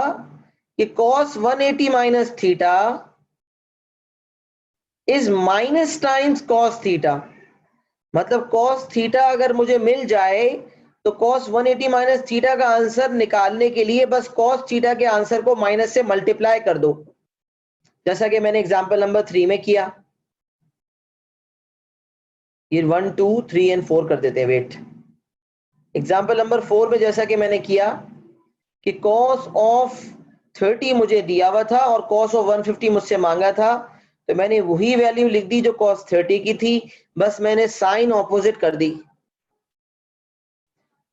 कि cos 180 minus theta is minus times cos theta. मतलब cos थीटा अगर मुझे मिल जाए तो cos 180 माइनस थीटा का आंसर निकालने के लिए बस cos थीटा के आंसर को माइनस से मल्टीप्लाई कर दो, जैसा कि मैंने एग्जांपल नंबर 3 में किया। ये 1 2 3 और 4 कर देते हैं। वेट, एग्जांपल नंबर 4 में जैसा कि मैंने किया कि cos ऑफ 30 मुझे दिया हुआ था और cos ऑफ 150 मुझसे मांगा था, तो मैंने वही वैल्यू लिख दी जो cos 30 की थी, बस मैंने साइन ऑपोजिट कर दी।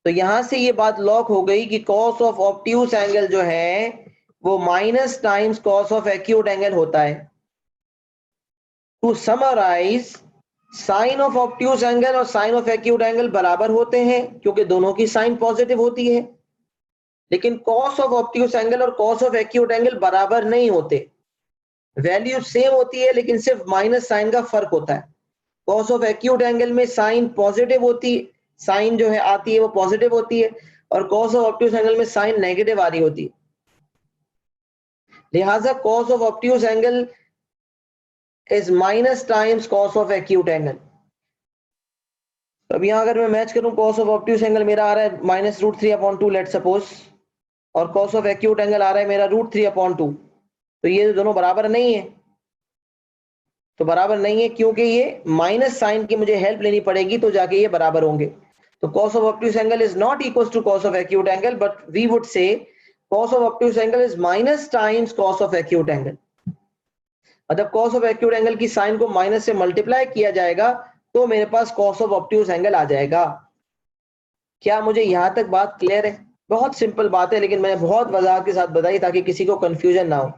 तो यहां से ये बात लॉक हो गई कि cos ऑफ ऑब्ट्यूस एंगल जो है वो minus times cos of acute angle होता है। To summarise, sine of obtuse angle और साइन ऑफ एक्यूट एंगल बराबर होते हैं क्योंकि दोनों की साइन पॉजिटिव होती है, लेकिन cos ऑफ ऑब्ट्यूस एंगल और cos ऑफ एक्यूट एंगल बराबर नहीं होते। वैल्यू सेम होती है लेकिन सिर्फ माइनस साइन का फर्क होता है। cos ऑफ एक्यूट एंगल में साइन पॉजिटिव होती, साइन जो है आती है वो पॉजिटिव होती है, और cos ऑफ ऑब्ट्यूस एंगल में साइन नेगेटिव आ रही होती है। लिहाजा cos of obtuse angle is minus times cos of acute angle. अब यहां अगर मैं मैच करूं, cos ऑफ ऑब्ट्यूस एंगल मेरा आ रहा है -√3/2 लेट सपोज, और cos ऑफ एक्यूट एंगल आ रहा है मेरा √3/2, तो ये दोनों बराबर नहीं है। तो बराबर नहीं है क्योंकि ये माइनस साइन की मुझे हेल्प लेनी पड़ेगी तो जाके ये बराबर होंगे। तो cos of obtuse angle is not equal to cos of acute angle, but we would say cos of obtuse angle is minus times cos of acute angle। मतलब cos of acute angle की sign को minus से multiply किया जाएगा तो मेरे पास cos of obtuse angle आ जाएगा। क्या मुझे यहां तक बात क्लियर है? बहुत सिंपल बात है, लेकिन मैंने बहुत वजाहत के साथ बताई ताकि किसी को कंफ्यूजन ना हो।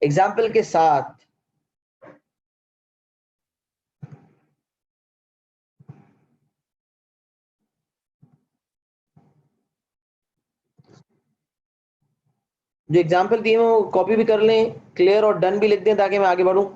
एग्जाम्पल के साथ जो एग्जाम्पल दिए वो कॉपी भी कर लें, क्लियर और डन भी लिख दें ताकि मैं आगे बढ़ूं।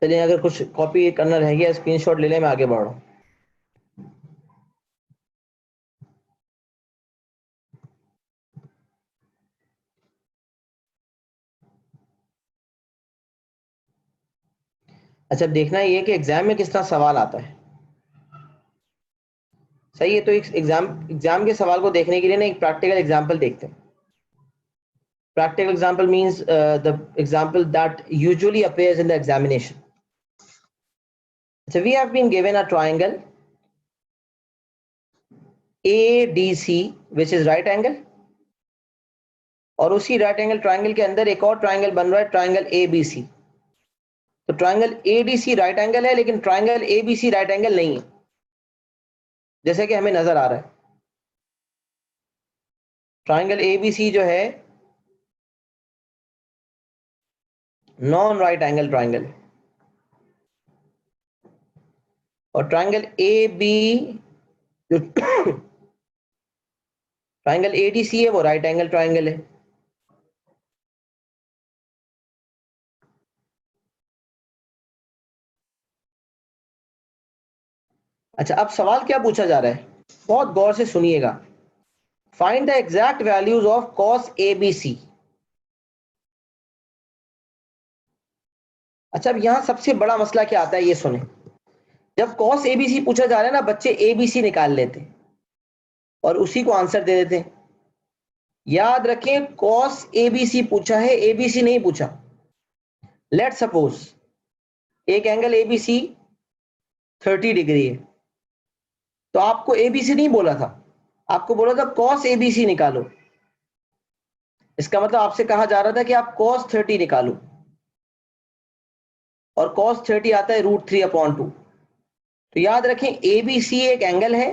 चलिए, अगर कुछ कॉपी करना रह गया स्क्रीनशॉट ले लें, मैं आगे बढ़ रहा हूं। अच्छा, देखना ये कि एग्जाम में किस तरह सवाल आता है। सही है, तो एक एग्जाम के सवाल को देखने के लिए ना एक प्रैक्टिकल एग्जांपल देखते हैं। Practical example means the example that usually appears in the examination. So we have been given a triangle ADC which is right angle, और उसी राइट एंगल ट्राइंगल के अंदर एक और ट्राइंगल बन रहा है, ट्राइंगल ABC। तो ट्राइंगल ADC राइट एंगल है, लेकिन ट्राइंगल ABC राइट एंगल नहीं है, जैसे कि हमें नजर आ रहा है। ट्राइंगल ABC जो है नॉन राइट एंगल ट्राइंगल है, और ट्राइंगल AB जो ट्राइंगल ADC है वो राइट एंगल ट्राइंगल है। अच्छा, अब सवाल क्या पूछा जा रहा है, बहुत गौर से सुनिएगा। Find the exact values of cos ABC। अच्छा, अब यहां सबसे बड़ा मसला क्या आता है ये सुने। जब cos ABC पूछा जा रहा है ना, बच्चे ABC निकाल लेते और उसी को आंसर दे देते। याद रखें, cos ABC पूछा है, ABC नहीं पूछा। लेट सपोज एक एंगल ABC 30 डिग्री है, तो आपको ABC नहीं बोला था, आपको बोला था cos ABC निकालो। इसका मतलब आपसे कहा जा रहा था कि आप cos 30 निकालो, और cos 30 आता है √3/2। तो याद रखें, ABC एक एंगल है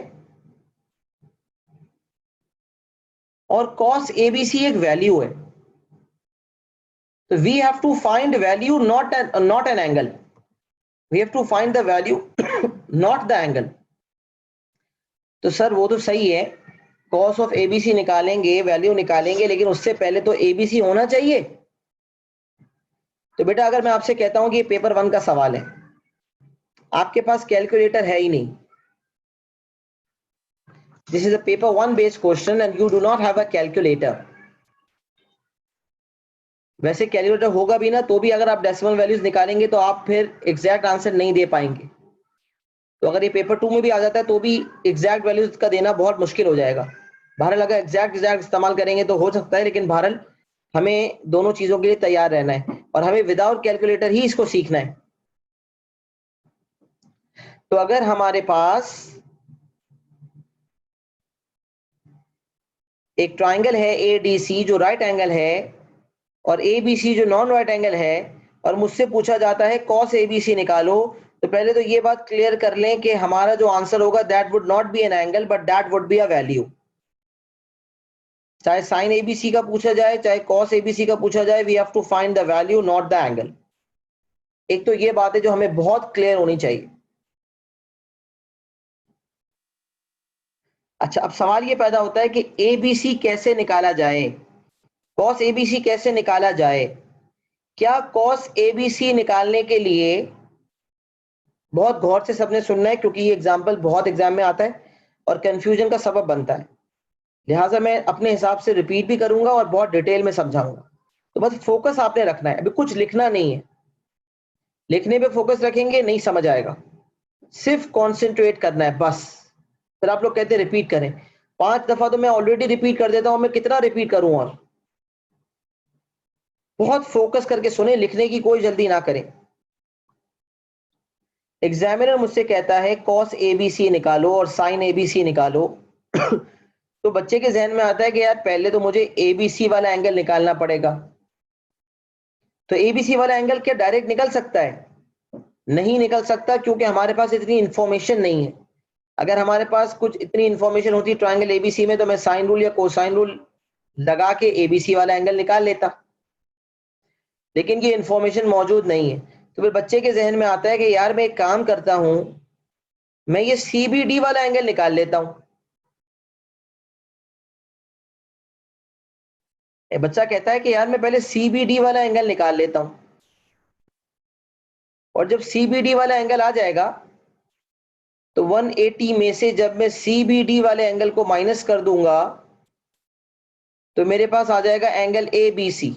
और cos ABC एक वैल्यू है। तो we have to find value, not an angle. We have to find the value not the angle. तो सर वो तो सही है, cos ऑफ ABC निकालेंगे, वैल्यू निकालेंगे, लेकिन उससे पहले तो ABC होना चाहिए। तो बेटा, अगर मैं आपसे कहता हूं कि ये पेपर 1 का सवाल है, आपके पास कैलकुलेटर है ही नहीं, this is a paper 1 based question and you do not have a calculator. वैसे कैलकुलेटर होगा भी ना तो भी अगर आप डेसिमल वैल्यूज निकालेंगे तो आप फिर एग्जैक्ट आंसर नहीं दे पाएंगे। तो अगर ये पेपर 2 में भी आ जाता है तो भी एग्जैक्ट वैल्यूज का देना बहुत मुश्किल हो जाएगा। बहरहाल अगर एग्जैक्ट इस्तेमाल करेंगे तो हो सकता है, लेकिन बहरहाल हमें दोनों चीजों के लिए तैयार रहना है और हमें विदाउट कैलकुलेटर ही इसको सीखना है। तो अगर हमारे पास एक ट्राइंगल है ADC जो राइट एंगल है और ABC जो नॉन राइट एंगल है, और मुझसे पूछा जाता है cos ABC निकालो, तो पहले तो ये बात क्लियर कर लें कि हमारा जो आंसर होगा that would not be an angle but that would be a value. चाहे साइन एबीसी का पूछा जाए चाहे कॉस एबीसी का पूछा जाए, we have to find the value not the angle. एक तो ये बात है जो हमें बहुत क्लियर होनी चाहिए। अच्छा, अब सवाल ये पैदा होता है कि एबीसी कैसे निकाला जाए, कॉस एबीसी कैसे निकाला जाए। क्या कॉस एबीसी निकालने के लिए बहुत गौर से सबने सुनना है, क्योंकि ये एग्जाम्पल बहुत एग्जाम में आता है और कंफ्यूजन का सबब बनता है, लिहाजा मैं अपने हिसाब से रिपीट भी करूंगा और बहुत डिटेल में समझाऊंगा। तो बस फोकस आपने रखना है, अभी कुछ लिखना नहीं है, लिखने पे फोकस रखेंगे नहीं समझ आएगा, सिर्फ कॉन्सेंट्रेट करना है बस। फिर आप लोग कहते हैं रिपीट करें, 5 दफा तो मैं ऑलरेडी रिपीट कर देता हूं, मैं कितना रिपीट करूं। और बहुत फोकस करके सुने, लिखने की कोई जल्दी ना करें। एग्जामिनर मुझसे कहता है कॉस एबीसी निकालो और साइन एबीसी निकालो तो बच्चे के जहन में आता है कि यार पहले तो मुझे एबीसी वाला एंगल निकालना पड़ेगा। तो एबीसी वाला एंगल क्या डायरेक्ट निकल सकता है? नहीं निकल सकता, क्योंकि हमारे पास इतनी इंफॉर्मेशन नहीं है। अगर हमारे पास कुछ इतनी इंफॉर्मेशन होती ट्रायंगल एबीसी में, तो मैं साइन रूल या कोसाइन रूल लगा के एबीसी वाला एंगल निकाल लेता, लेकिन ये इंफॉर्मेशन मौजूद नहीं है। तो फिर बच्चे के जहन में आता है कि यार मैं एक काम करता हूं, मैं ये सीबीडी वाला एंगल निकाल लेता हूं। बच्चा कहता है कि यार मैं पहले सीबीडी वाला एंगल निकाल लेता हूं, और जब सीबीडी वाला एंगल आ जाएगा तो 180 में से जब मैं सीबीडी वाले एंगल को माइनस कर दूंगा तो मेरे पास आ जाएगा एंगल ए बी सी।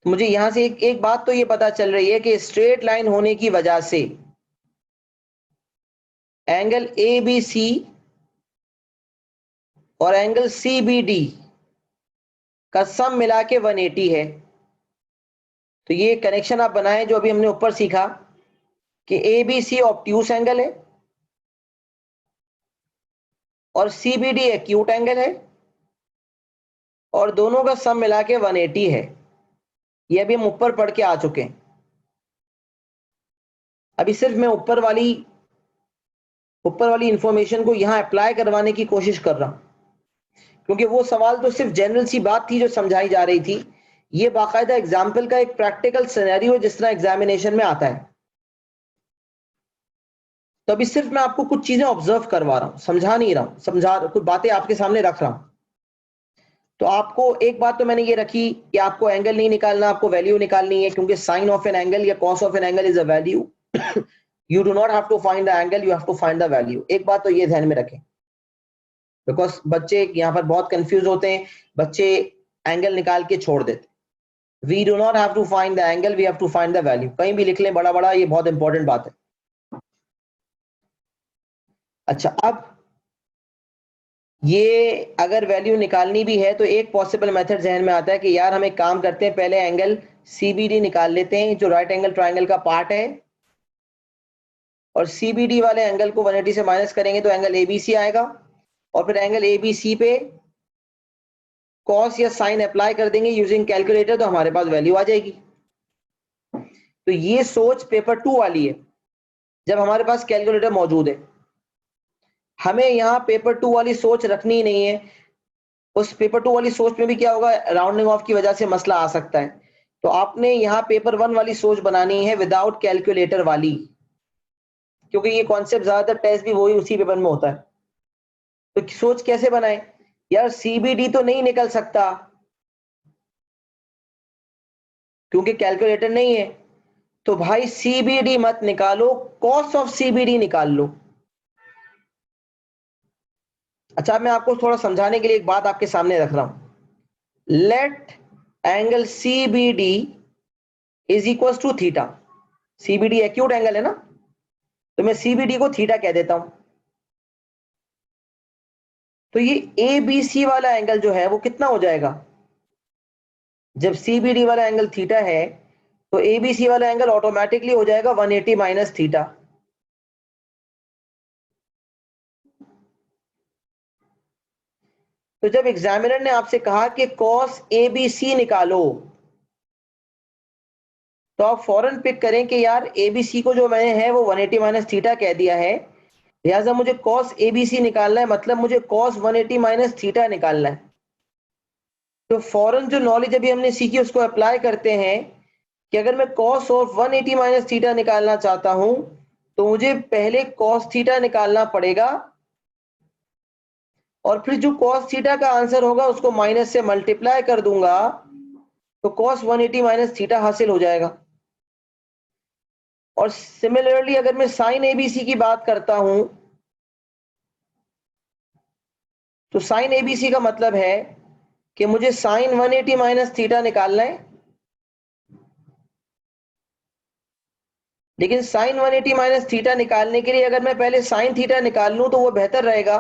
मुझे यहां से एक बात तो ये पता चल रही है कि स्ट्रेट लाइन होने की वजह से एंगल ए बी सी और एंगल सी बी डी का सम मिला के 180 है। तो ये कनेक्शन आप बनाएं जो अभी हमने ऊपर सीखा कि A B C obtuse angle है और C B D acute angle है, और दोनों का सम मिला के 180 है। ये अभी हम ऊपर पढ़ के आ चुके हैं। अभी सिर्फ मैं ऊपर वाली इंफॉर्मेशन को यहां अप्लाई करवाने की कोशिश कर रहा हूं, क्योंकि वो सवाल तो सिर्फ जनरल सी बात थी जो समझाई जा रही थी। ये बाकायदा एग्जाम्पल का एक प्रैक्टिकल सिनेरियो जिस तरह एग्जामिनेशन में आता है। तो अभी सिर्फ मैं आपको कुछ चीजें ऑब्जर्व करवा रहा हूं, समझा नहीं रहा हूं, समझा कुछ बातें आपके सामने रख रहा हूं। तो आपको एक बात तो मैंने ये रखी कि आपको एंगल नहीं निकालना, आपको वैल्यू निकालनी है, क्योंकि साइन ऑफ एन एंगल या cos of an angle is a value. You do not have to find the angle, you have to find the value. एक बात तो ये ध्यान में रखें, बिकॉज बच्चे यहाँ पर बहुत कंफ्यूज होते हैं, बच्चे एंगल निकाल के छोड़ देते। We do not have to find the angle, we have to find the value. कहीं भी लिख लें बड़ा बड़ा, ये बहुत इंपॉर्टेंट बात है। अच्छा, अब ये अगर वैल्यू निकालनी भी है तो एक पॉसिबल मेथड जहन में आता है कि यार हम एक काम करते हैं, पहले एंगल सीबीडी निकाल लेते हैं जो राइट एंगल ट्राइंगल का पार्ट है, और सीबीडी वाले एंगल को 180 से माइनस करेंगे तो एंगल एबीसी आएगा, और फिर एंगल एबीसी पे कॉस या साइन अप्लाई कर देंगे यूजिंग कैलकुलेटर, तो हमारे पास वैल्यू आ जाएगी। तो ये सोच पेपर 2 वाली है, जब हमारे पास कैलकुलेटर मौजूद है। हमें यहाँ पेपर 2 वाली सोच रखनी नहीं है। उस पेपर 2 वाली सोच में भी क्या होगा, राउंडिंग ऑफ की वजह से मसला आ सकता है। तो आपने यहाँ पेपर 1 वाली सोच बनानी है विदाउट कैलकुलेटर वाली, क्योंकि ये कॉन्सेप्ट ज्यादातर टेस्ट भी वही उसी पेपर में होता है। तो सोच कैसे बनाए, यार सीबीडी तो नहीं निकल सकता क्योंकि कैलकुलेटर नहीं है, तो भाई सीबीडी मत निकालो, कॉस ऑफ सीबीडी निकाल लो। अच्छा, मैं आपको थोड़ा समझाने के लिए एक बात आपके सामने रख रहा हूं। Let angle CBD is equal to theta. CBD acute angle है ना, तो मैं सीबीडी को थीटा कह देता हूं। तो ये ए बी सी वाला एंगल जो है वो कितना हो जाएगा, जब सीबीडी वाला एंगल थीटा है तो ए बी सी वाला एंगल ऑटोमेटिकली हो जाएगा 180 माइनस थीटा। तो जब एग्जामिनर ने आपसे कहा कि कॉस ए बी सी निकालो, तो आप फौरन पिक करें कि यार एबीसी को जो मैंने है वो 180 माइनस थीटा कह दिया है, लिहाजा मुझे कॉस एबीसी निकालना है, मतलब मुझे कॉस 180 माइनस थीटा निकालना है। तो फौरन जो नॉलेज अभी हमने सीखी उसको अप्लाई करते हैं कि अगर मैं कॉस ऑफ 180 माइनस थीटा निकालना चाहता हूं तो मुझे पहले कॉस थीटा निकालना पड़ेगा और फिर जो कॉस थीटा का आंसर होगा उसको माइनस से मल्टीप्लाई कर दूंगा तो कॉस 180 माइनस थीटा हासिल हो जाएगा। और सिमिलरली अगर मैं साइन एबीसी की बात करता हूं तो साइन एबीसी का मतलब है कि मुझे साइन 180 माइनस थीटा निकालना है, लेकिन साइन 180 माइनस थीटा निकालने के लिए अगर मैं पहले साइन थीटा निकाल लूं तो वो बेहतर रहेगा,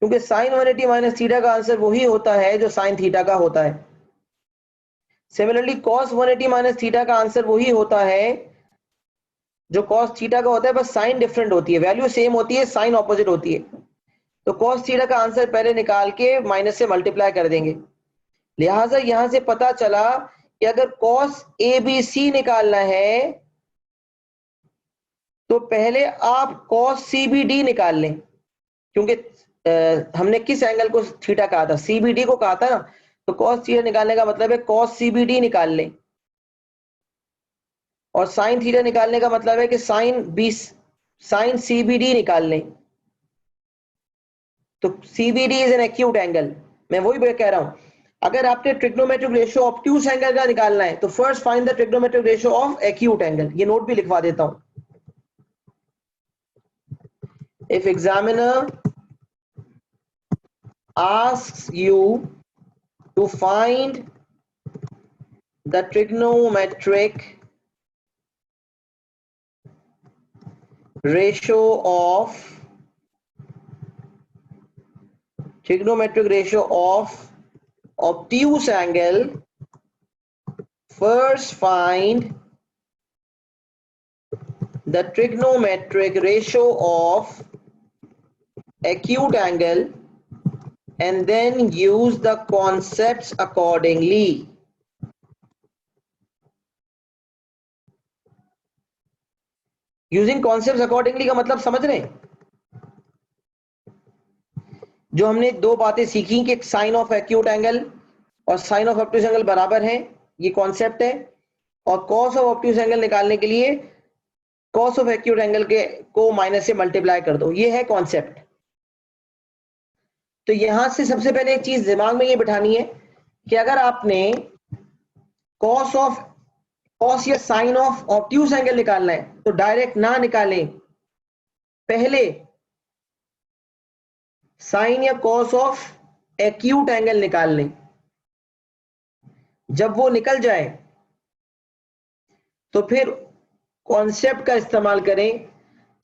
क्योंकि साइन 180 माइनस थीटा का आंसर वही होता है जो साइन थीटा का होता है। सिमिलरली कॉस 180 माइनस थीटा का आंसर वही होता है जो कॉस थीटा का होता है, बस साइन डिफरेंट होती है, वैल्यू सेम होती है, साइन ऑपोजिट होती है। तो कॉस थीटा का आंसर पहले निकाल के माइनस से मल्टीप्लाई कर देंगे। लिहाजा यहां से पता चला कि अगर कॉस ए बी सी निकालना है तो पहले आप कॉस सी बी डी निकाल लें, क्योंकि हमने किस एंगल को थीटा कहा था, सी बी डी को कहा था ना, तो कॉस थीटा निकालने का मतलब है कॉस सी बी डी निकाल लें, और साइन थीटा निकालने का मतलब है कि साइन सी बी डी निकाल लें। तो CBD is an acute angle. मैं वही कह रहा हूं, अगर आपने ट्रिग्नोमेट्रिक रेशियो ऑब्ट्यूज एंगल का निकालना है तो first find the trigonometric ratio of acute angle. ये नोट भी लिखवा देता हूं। If examiner asks you to find the trigonometric ratio of obtuse angle, first find the trigonometric ratio of acute angle and then use the concepts accordingly. Using concept accordingly का मतलब समझ रहे हैं? जो हमने दो बातें सीखी कि साइन ऑफ एक्यूट एंगल और साइन ऑफ ऑब्ट्यूज एंगल बराबर हैं, ये कॉन्सेप्ट है, और कॉस ऑफ ऑब्ट्यूज एंगल निकालने के लिए कॉस ऑफ एक्यूट एंगल के को माइनस से मल्टीप्लाई कर दो, ये है कॉन्सेप्ट। तो यहां से सबसे पहले एक चीज दिमाग में ये बिठानी है कि अगर आपने कॉस या साइन ऑफ ऑब्ट्यूज एंगल निकालना है तो डायरेक्ट ना निकालें, पहले साइन या कॉस ऑफ एक्यूट एंगल निकाल लें। जब वो निकल जाए तो फिर कॉन्सेप्ट का इस्तेमाल करें,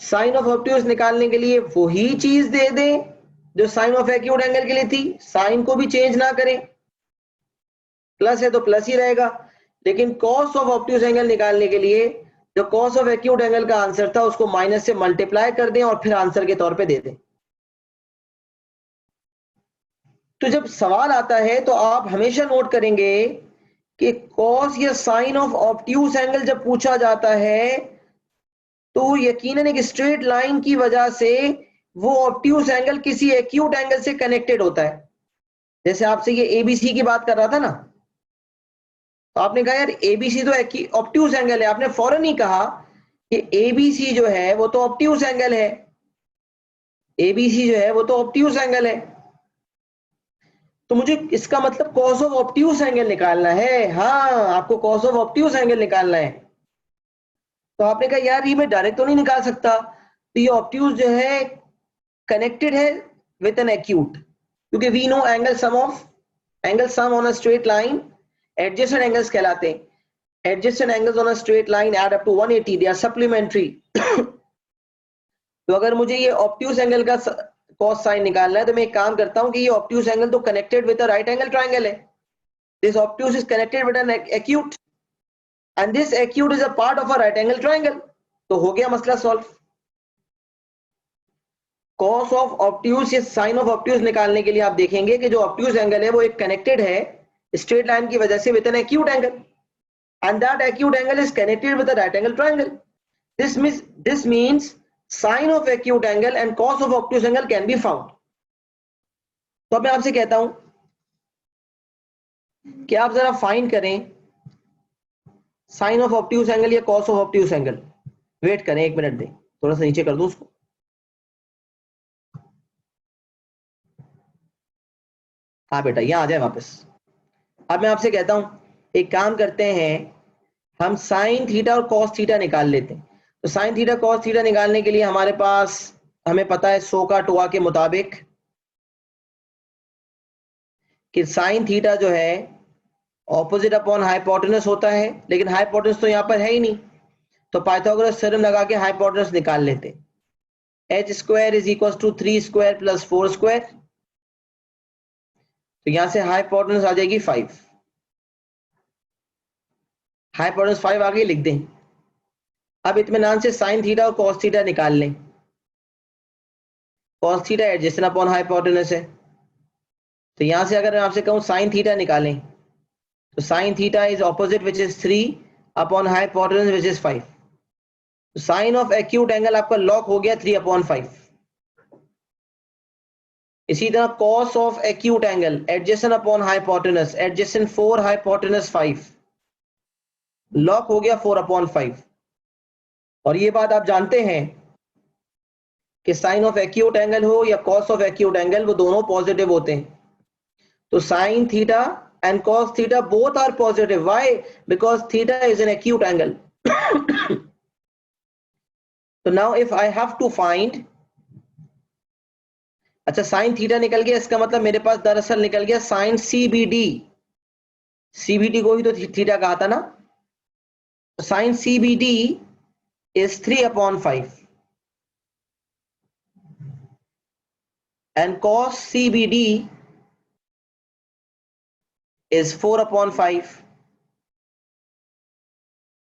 साइन ऑफ ऑब्ट्यूज निकालने के लिए वही चीज दे दें जो साइन ऑफ एक्यूट एंगल के लिए थी, साइन को भी चेंज ना करें, प्लस है तो प्लस ही रहेगा, लेकिन कॉस ऑफ ऑब्ट्यूज एंगल निकालने के लिए जो कॉस ऑफ एक्यूट एंगल का आंसर था उसको माइनस से मल्टीप्लाई कर दें और फिर आंसर के तौर पे दे दें। तो जब सवाल आता है तो आप हमेशा नोट करेंगे कि कॉस या साइन ऑफ ऑब्ट्यूज एंगल जब पूछा जाता है तो यकीनन एक स्ट्रेट लाइन की वजह से वो ऑब्ट्यूज एंगल किसी एक्यूट एंगल से कनेक्टेड होता है। जैसे आपसे ये एबीसी की बात कर रहा था ना, तो आपने कहा यार एबीसी तो ऑब्ट्यूज एंगल है, आपने फौरन ही कहा कि एबीसी जो है वो तो ऑब्ट्यूज एंगल है, एबीसी जो है वो तो ऑब्ट्यूज एंगल है, तो मुझे इसका मतलब कॉस ऑफ ऑब्ट्यूज एंगल निकालना है। हाँ, आपको कॉस ऑफ ऑब्ट्यूज एंगल निकालना है। तो आपने कहा यार ये मैं डायरेक्ट तो नहीं निकाल सकता, तो ये ऑब्ट्यूज जो है कनेक्टेड है विद एन एक्यूट, क्योंकि we know angle sum on a straight line adjacent angles कहलाते हैं। Adjacent angles on a straight line add up to 180, they are supplementary. तो अगर मुझे ये ऑब्ट्यूज एंगल का कॉस साइन निकालना है तो मैं एक काम करता हूं कि ये ऑब्ट्यूज एंगल तो connected with a right angle triangle है, this obtuse is connected with an acute and this acute is a part of a right angle triangle. तो हो गया मसला सॉल्व। कॉस ऑफ ऑब्ट्यूज या साइन ऑफ ऑब्ट्यूज निकालने के लिए आप देखेंगे कि जो ऑब्ट्यूज एंगल है वो एक कनेक्टेड है स्ट्रेट लाइन की वजह से with an acute angle. and that acute angle is connected with a right angle triangle. This means sine of acute angle and cos of obtuse angle can be found. तो अब मैं आपसे कहता हूं कि आप जरा फाइंड करें साइन ऑफ ऑब्ट्यूज एंगल या cos of obtuse angle. Wait करें, 1 मिनट दें, थोड़ा सा नीचे कर दूं उसको. हाँ बेटा, यहां आ जाए वापस. अब मैं आपसे कहता हूं एक काम करते हैं, हम साइन थीटा और कॉस थीटा निकाल लेते हैं. तो साइन थीटा कॉस थीटा निकालने के लिए हमारे पास, हमें पता है सो का टोआ के मुताबिक कि साइन थीटा जो है ऑपोजिट अपॉन हाइपोटेनस होता है, लेकिन हाइपोटेनस तो यहां पर है ही नहीं, तो पाइथागोरस थ्योरम लगा के हाइपोटेनस निकाल लेते हैं. h square is equal to 3 square plus 4 square. तो यहां से हाइपोटेनस आ जाएगी 5. हाइपोटेनस 5 आ गई, लिख दें. अब इत्मीनान से साइन थीटा और कॉस थीटा निकाल लें. Cos theta adjacent upon hypotenuse है, तो यहां से अगर मैं आपसे कहूं साइन थीटा निकालें, तो sine theta is opposite which is 3 upon hypotenuse which is 5. तो साइन ऑफ एक्यूट एंगल आपका लॉक हो गया 3 अपॉन 5. इसी तरह cos of acute angle adjacent upon hypotenuse, adjacent 4 hypotenuse 5, lock हो गया 4 अपॉन 5. और ये बात आप जानते हैं कि साइन ऑफ एक्यूट एंगल हो या कॉस ऑफ एक्यूट एंगल, वो दोनों पॉजिटिव होते हैं. तो sine theta and cos theta both are positive. Why? Because theta is an acute angle. तो now if I have to find, अच्छा साइन थीटा निकल गया, इसका मतलब मेरे पास दरअसल निकल गया साइन सीबीडी. सीबीडी को ही तो थीटा कहा था ना. Sine CBD is 3 upon 5 and cos CBD is 4 upon 5,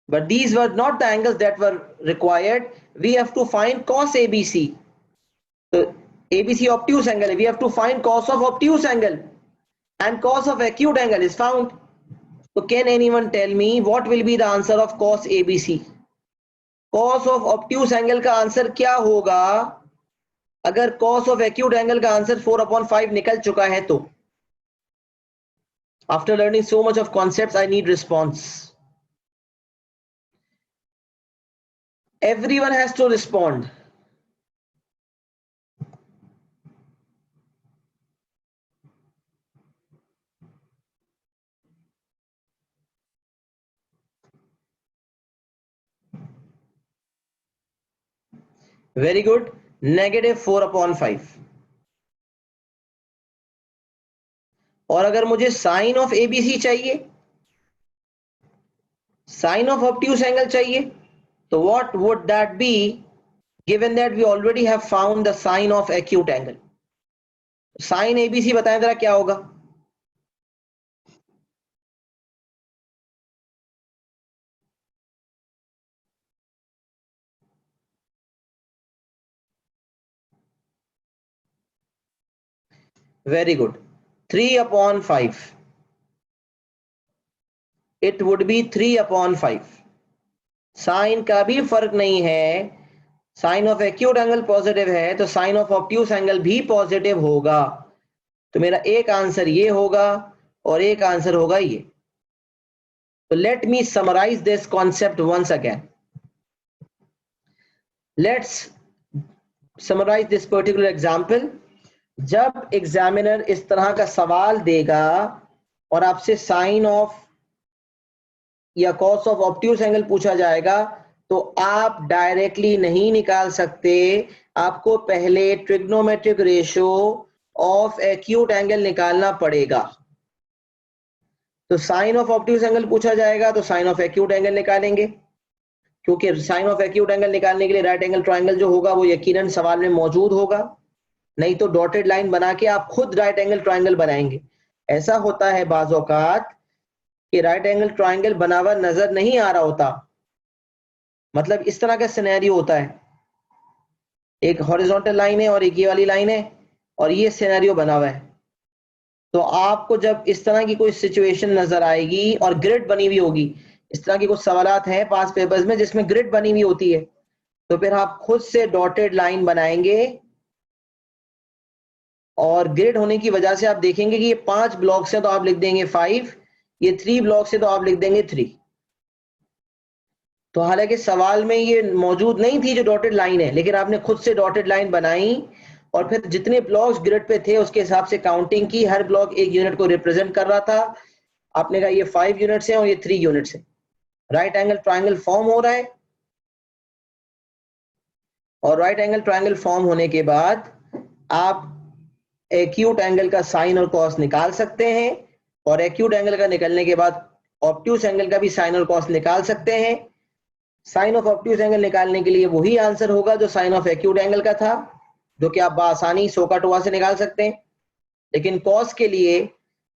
but these were not the angles that were required. We have to find cos ABC. So ABC obtuse angle, we have to find cos of obtuse angle, and cos of acute angle is found. So can anyone tell me what will be the answer of cos ABC? Cos of obtuse angle का answer क्या होगा अगर cos of acute angle का answer 4 upon 5 निकल चुका है तो? After learning so much of concepts I need response. Everyone has to respond. Very good. -4 upon 5. और अगर मुझे साइन ऑफ एबीसी चाहिए, साइन ऑफ ऑब्ट्यूस एंगल चाहिए, तो what would that be, given that we already have found the sine of acute angle? Sine ABC बताएं जरा क्या होगा. Very good. 3 upon 5. It would be 3 upon 5. Sine का भी फर्क नहीं है. Sine of acute angle positive है तो साइन ऑफ ऑब्ट्यूस एंगल भी पॉजिटिव होगा. तो मेरा एक आंसर ये होगा और एक आंसर होगा ये. तो let me summarise this concept once again. Let's summarise this particular example. जब एग्जामिनर इस तरह का सवाल देगा और आपसे साइन ऑफ या कॉस ऑफ ऑब्ट्यूस एंगल पूछा जाएगा, तो आप डायरेक्टली नहीं निकाल सकते. आपको पहले trigonometric ratio of acute angle निकालना पड़ेगा. तो साइन ऑफ ऑब्ट्यूस एंगल पूछा जाएगा तो साइन ऑफ एक्यूट एंगल निकालेंगे, क्योंकि साइन ऑफ एक्यूट एंगल निकालने के लिए राइट एंगल ट्राइंगल जो होगा वो यकीनन सवाल में मौजूद होगा. नहीं तो डॉटेड लाइन बना के आप खुद राइट एंगल ट्राइंगल बनाएंगे. ऐसा होता है बाज़ औकात कि राइट एंगल ट्राइंगल बना हुआ नजर नहीं आ रहा होता. मतलब इस तरह का सिनेरियो होता है, एक हॉरिजॉन्टल लाइन है और एक ये वाली लाइन है और ये सिनेरियो बना हुआ है. तो आपको जब इस तरह की कोई सिचुएशन नजर आएगी और ग्रिड बनी हुई होगी इस तरह की कुछ सवालात हैं पास पेपर्स में जिसमें ग्रिड बनी हुई होती है, तो फिर आप खुद से डॉटेड लाइन बनाएंगे और ग्रिड होने की वजह से आप देखेंगे कि ये 5 ब्लॉक्स हैं तो आप लिख देंगे 5, ये 3 ब्लॉक्स है तो आप लिख देंगे 3। तो हालांकि सवाल में ये मौजूद नहीं थी जो डॉटेड लाइन है, लेकिन आपने खुद से डॉटेड लाइन बनाई और फिर जितने ब्लॉक्स ग्रिड पे थे उसके हिसाब से काउंटिंग की, हर ब्लॉक एक यूनिट को रिप्रेजेंट कर रहा था। आपने कहा ये 5 यूनिट्स हैं और ये 3 यूनिट्स हैं। राइट एंगल ट्राइंगल फॉर्म हो रहा है और राइट एंगल ट्राइंगल फॉर्म होने के बाद आप एक्यूट एंगल का साइन और कॉस निकाल सकते हैं और एक्यूट एंगल का निकलने के बाद ऑब्ट्यूस एंगल का भी साइन और कॉस निकाल सकते हैं। साइन ऑफ ऑब्ट्यूस एंगल निकालने के लिए वही आंसर होगा जो साइन ऑफ एक्यूट एंगल का था, जो कि आप बआसानी सो का टोआ से निकाल सकते हैं। लेकिन कॉस के लिए,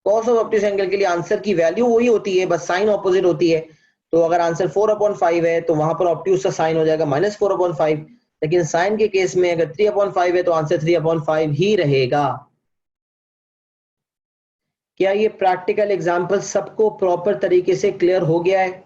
कॉस ऑफ ऑब्ट्यूस एंगल के लिए आंसर की वैल्यू वही होती है, बस साइन ऑपोजिट होती है। तो अगर आंसर 4/5 है तो वहां पर ऑब्ट्यूस का साइन हो जाएगा -4/5, लेकिन साइन के केस में अगर 3/5 है तो आंसर 3/5 ही रहेगा। क्या ये प्रैक्टिकल एग्जांपल सबको प्रॉपर तरीके से क्लियर हो गया है?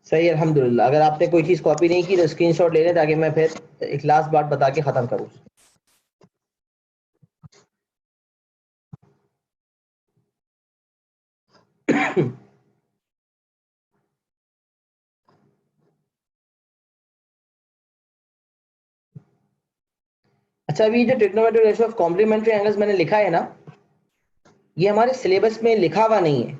सही है, अल्हम्दुलिल्लाह। अगर आपने कोई चीज कॉपी नहीं की तो स्क्रीनशॉट ले लें ताकि मैं फिर एक लास्ट बात बता के खत्म करूं। अच्छा, अभी जो trigonometric ratio of complementary angles मैंने लिखा है ना, ये हमारे सिलेबस में लिखा हुआ नहीं है,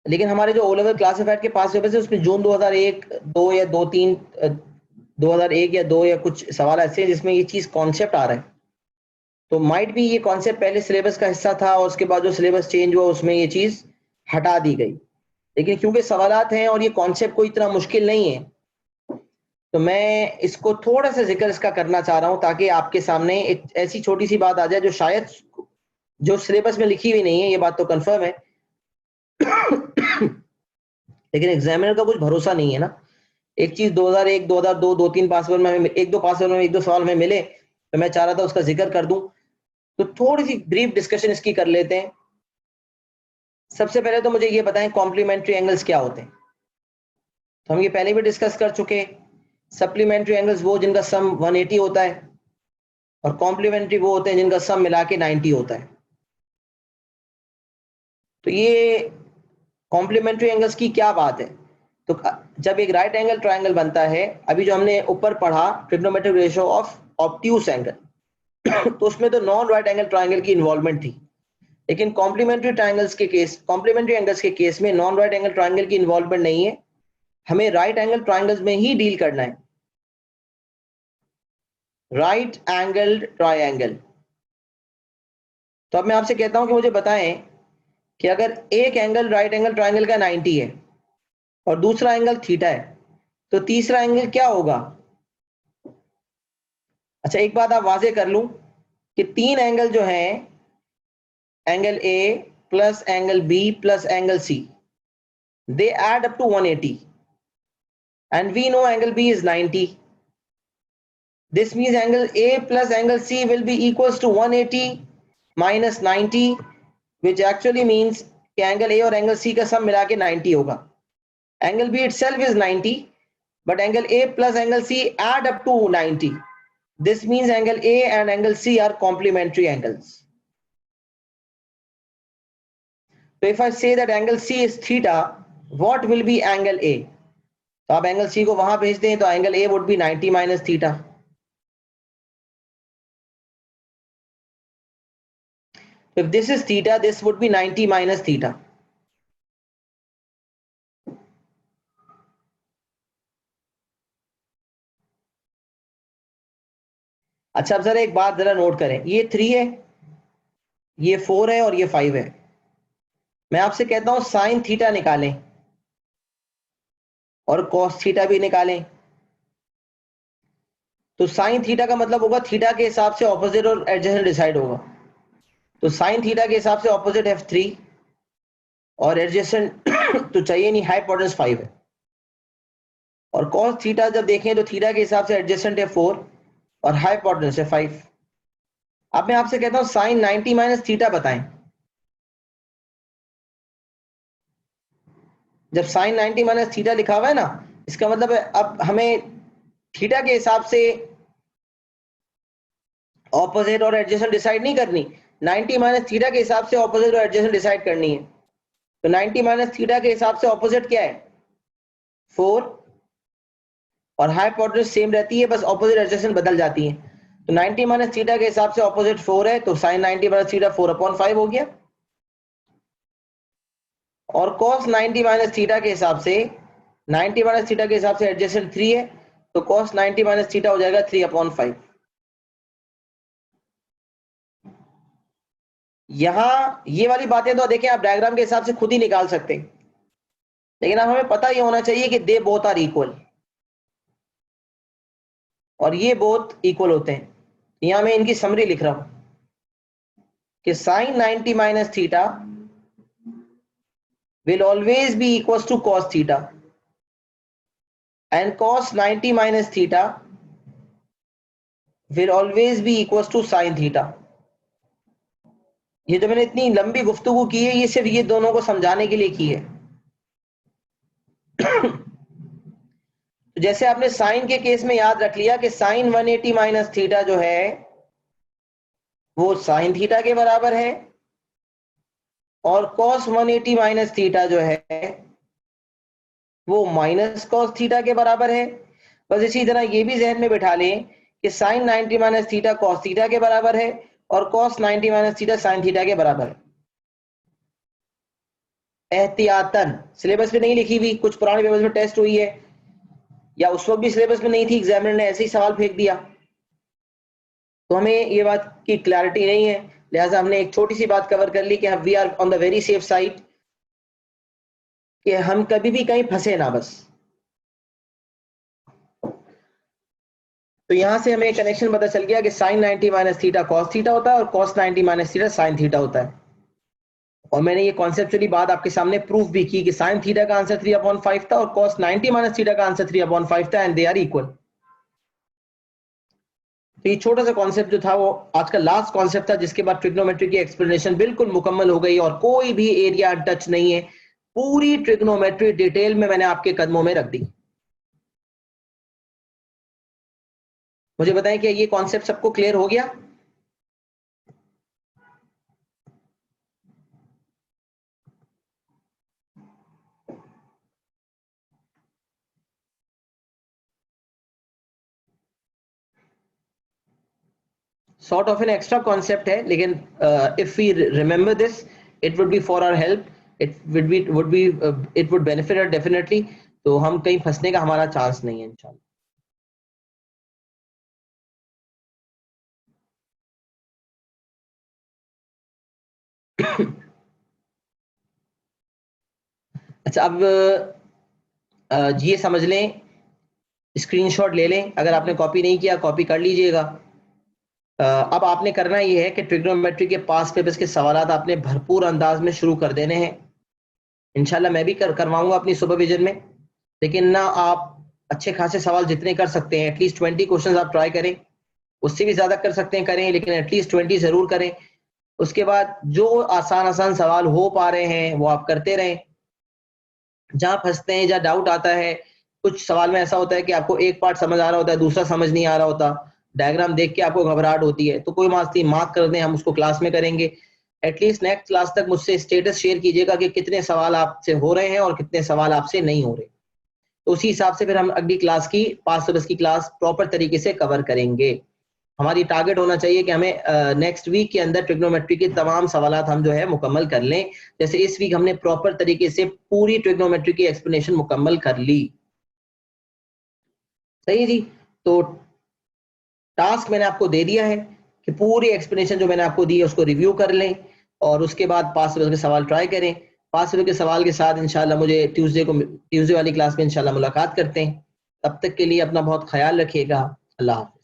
लेकिन हमारे जो ओ लेवल क्लासिफाइड के पास पेपर्स है उसमें जून 2001 2 या 2-3 2001 या 2 या कुछ सवाल ऐसे हैं जिसमें ये चीज कॉन्सेप्ट आ रहा है। तो माइट भी ये कॉन्सेप्ट पहले सिलेबस का हिस्सा था और उसके बाद जो सिलेबस चेंज हुआ उसमें ये चीज हटा दी गई, लेकिन क्योंकि सवालात हैं और ये कॉन्सेप्ट कोई इतना मुश्किल नहीं है तो मैं इसको थोड़ा सा जिक्र इसका करना चाह रहा हूं ताकि आपके सामने एक ऐसी छोटी सी बात आ जाए जो शायद जो सिलेबस में लिखी हुई नहीं है, ये बात तो कंफर्म है। लेकिन एग्जामिनर का कुछ भरोसा नहीं है ना। एक चीज 2001 2002 2-3 पास पेपर में एक दो पास पेपर में एक दो सवाल में मिले तो मैं चाह रहा था उसका जिक्र कर दूं, तो थोड़ी सी ब्रीफ डिस्कशन इसकी कर लेते हैं। सबसे पहले तो मुझे ये बताएं कॉम्प्लीमेंट्री एंगल्स क्या होते हैं। तो हम ये पहले भी डिस्कस कर चुके। सप्लीमेंट्री एंगल्स वो जिनका सम 180 होता है और कॉम्प्लीमेंट्री वो होते हैं जिनका सम मिला के 90 होता है। तो ये कॉम्प्लीमेंट्री एंगल्स की क्या बात है? तो जब एक राइट एंगल ट्रायंगल बनता है, अभी जो हमने ऊपर पढ़ा trigonometric ratio of obtuse angle, तो उसमें तो नॉन राइट एंगल ट्रायंगल की इन्वॉल्वमेंट थी, लेकिन कॉम्प्लीमेंट्री एंगल्स के केस में नॉन राइट एंगल ट्रायंगल की इन्वॉल्वमेंट नहीं है। हमें राइट एंगल ट्रायंगल्स में ही डील करना है। राइट एंगल ट्रायंगल, तो अब मैं आपसे कहता हूं कि मुझे बताएं कि अगर एक एंगल राइट एंगल ट्रायंगल का 90 है और दूसरा एंगल थीटा है तो तीसरा एंगल क्या होगा? अच्छा, एक बात आप वाजे कर लूं कि तीन एंगल जो हैं, angle A plus angle B plus angle C, they add up to 180 and we know angle B is 90. This means angle A plus angle C will be equals to 180 minus 90, which actually means कि angle A और angle C का सम मिला के 90 होगा। Angle B itself is 90, but angle A plus angle C add up to 90. This means angle A and angle C are complementary angles. So if I say that angle C is theta, what will be angle A? तो आप angle C को वहां भेज दें तो angle A would be 90 minus theta. If this is theta, this would be 90 minus theta. अच्छा अब जरा एक बात जरा नोट करें, ये 3 है, ये 4 है और ये 5 है। मैं आपसे कहता हूं साइन थीटा निकालें और कॉस थीटा भी निकालें। तो साइन थीटा का मतलब होगा थीटा के हिसाब से ऑपोजिट और एडजेसेंट डिसाइड होगा। तो साइन थीटा के हिसाब से ऑपोजिट f3 और एडजेसेंट तो चाहिए नहीं, हाइपोटेन्यूज 5 है। और कॉस थीटा जब देखें तो थीटा के हिसाब से एडजेसेंट है 4 और हाइपोटेन्यूज है 5। अब मैं आपसे कहता हूं साइन 90 माइनस थीटा बताएं। जब साइन 90 माइनस थीटा लिखा हुआ है ना, इसका मतलब है अब हमें थीटा के हिसाब से ऑपोजिट और एडजेसेंट डिसाइड नहीं करनी, 90 माइनस थीटा के हिसाब से ऑपोजिट और एडजेसेंट डिसाइड करनी है। तो 90 माइनस थीटा के हिसाब से ऑपोजिट क्या है 4 और हाइपोटेन्यूज सेम रहती है, बस ऑपोजिट एडजेसेंट बदल जाती है। तो 90 माइनस थीटा के हिसाब से ऑपोजिट 4 है, तो साइन 90 माइनस थीटा 4/5 हो गया। और cos 90 माइनस थीटा के हिसाब से 90 माइनस थीटा के हिसाब से एडजेसेंट 3 है, तो cos 90 माइनस थीटा हो जाएगा 3/5। यहां ये वाली बातें तो देखें आप डायग्राम के हिसाब से खुद ही निकाल सकते हैं, लेकिन अब हमें पता ये होना चाहिए कि दे बोथ आर इक्वल, और ये बोथ इक्वल होते हैं। यहां मैं इनकी समरी लिख रहा हूं कि sine 90 minus theta will always be equals to cos theta and cos 90 minus theta will always be equals to sin theta। ये जो मैंने इतनी लंबी गुफ्तगू की है, ये सिर्फ ये दोनों को समझाने के लिए की है। जैसे आपने साइन के केस में याद रख लिया कि साइन 180 माइनस थीटा जो है वो साइन थीटा के बराबर है, और cos 180 माइनस थीटा जो है वो माइनस cos थीटा के बराबर है। बस इसी तरह ये भी जहन में बिठा लें कि sine 90 minus theta cos theta के बराबर है और cos 90 minus theta sin theta के बराबर है। एहतियातन सिलेबस में नहीं लिखी हुई, कुछ पुराने पेपर्स में टेस्ट हुई है, या उस वक्त भी सिलेबस में नहीं थी, एग्जामिनर ने ऐसे ही सवाल फेंक दिया, तो हमें ये बात की क्लैरिटी नहीं है, लिहाजा हमने एक छोटी सी बात कवर कर ली कि we are on the very safe side, कि हम कभी भी कहीं फंसे ना बस। तो यहां से हमें कनेक्शन पता चल गया कि sine 90 minus theta cos theta होता है और cos 90 minus theta sin theta होता है। और मैंने ये कॉन्सेप्चुअली बात आपके सामने प्रूफ भी की कि sin थीटा का आंसर 3/5 था और cos 90 माइनस थीटा का आंसर 3/5 था, एंड दे आर इक्वल। तो ये छोटा सा कॉन्सेप्ट जो था वो आज का लास्ट कॉन्सेप्ट था, जिसके बाद ट्रिग्नोमेट्री की एक्सप्लेनेशन बिल्कुल मुकम्मल हो गई और कोई भी एरिया टच नहीं है। पूरी ट्रिग्नोमेट्री डिटेल में मैंने आपके कदमों में रख दी। मुझे बताएं कि ये कॉन्सेप्ट सबको क्लियर हो गया? sort of an extra concept है, लेकिन if we remember this it would be for our help, it would benefit us definitely। तो हम कहीं फंसने का हमारा चांस नहीं है इंशाल्लाह। अच्छा अब ये समझ लें, स्क्रीनशॉट ले लें, अगर आपने कॉपी नहीं किया कॉपी कर लीजिएगा। अब आपने करना ये है कि ट्रिग्नोमेट्री के पास पेपर्स के सवालात आपने भरपूर अंदाज में शुरू कर देने हैं। इंशाल्लाह मैं भी करवाऊंगा अपनी सुपरविजन में, लेकिन ना आप अच्छे खासे सवाल जितने कर सकते हैं, एटलीस्ट 20 क्वेश्चंस आप ट्राई करें, उससे भी ज्यादा कर सकते हैं करें, लेकिन एटलीस्ट 20 जरूर करें। उसके बाद जो आसान आसान सवाल हो पा रहे हैं वो आप करते रहें। जहां फंसते हैं, जहां डाउट आता है, कुछ सवाल में ऐसा होता है कि आपको एक पार्ट समझ आ रहा होता है, दूसरा समझ नहीं आ रहा होता, डायग्राम देख के आपको घबराहट होती है, तो कोई मसला मार्क कर दें, हम उसको क्लास में करेंगे। एटलीस्ट नेक्स्ट क्लास तक मुझसे स्टेटस शेयर कीजिएगा कि कितने सवाल आपसे हो रहे हैं और कितने सवाल आपसे नहीं हो रहे। तो उसी हिसाब से फिर हम अगली क्लास की पास्ट सिलेबस की क्लास प्रॉपर तरीके से कवर करेंगे। हमारी टारगेट होना चाहिए कि हमें नेक्स्ट वीक के अंदर ट्रिग्नोमेट्री के तमाम सवालात हम जो है मुकम्मल कर लें। जैसे इस वीक हमने प्रॉपर तरीके से पूरी ट्रिग्नोमेट्री की एक्सप्लेनेशन मुकम्मल कर ली। सही जी, तो टास्क मैंने आपको दे दिया है कि पूरी एक्सप्लेनेशन जो मैंने आपको दी है उसको रिव्यू कर लें और उसके बाद पास्ट सिलेबस के सवाल ट्राई करें। पास्ट सिलेबस के सवाल के साथ इंशाल्लाह मुझे ट्यूसडे वाली क्लास में इंशाल्लाह मुलाकात करते हैं। तब तक के लिए अपना बहुत ख्याल रखिएगा। अल्लाह हाफ़िज़।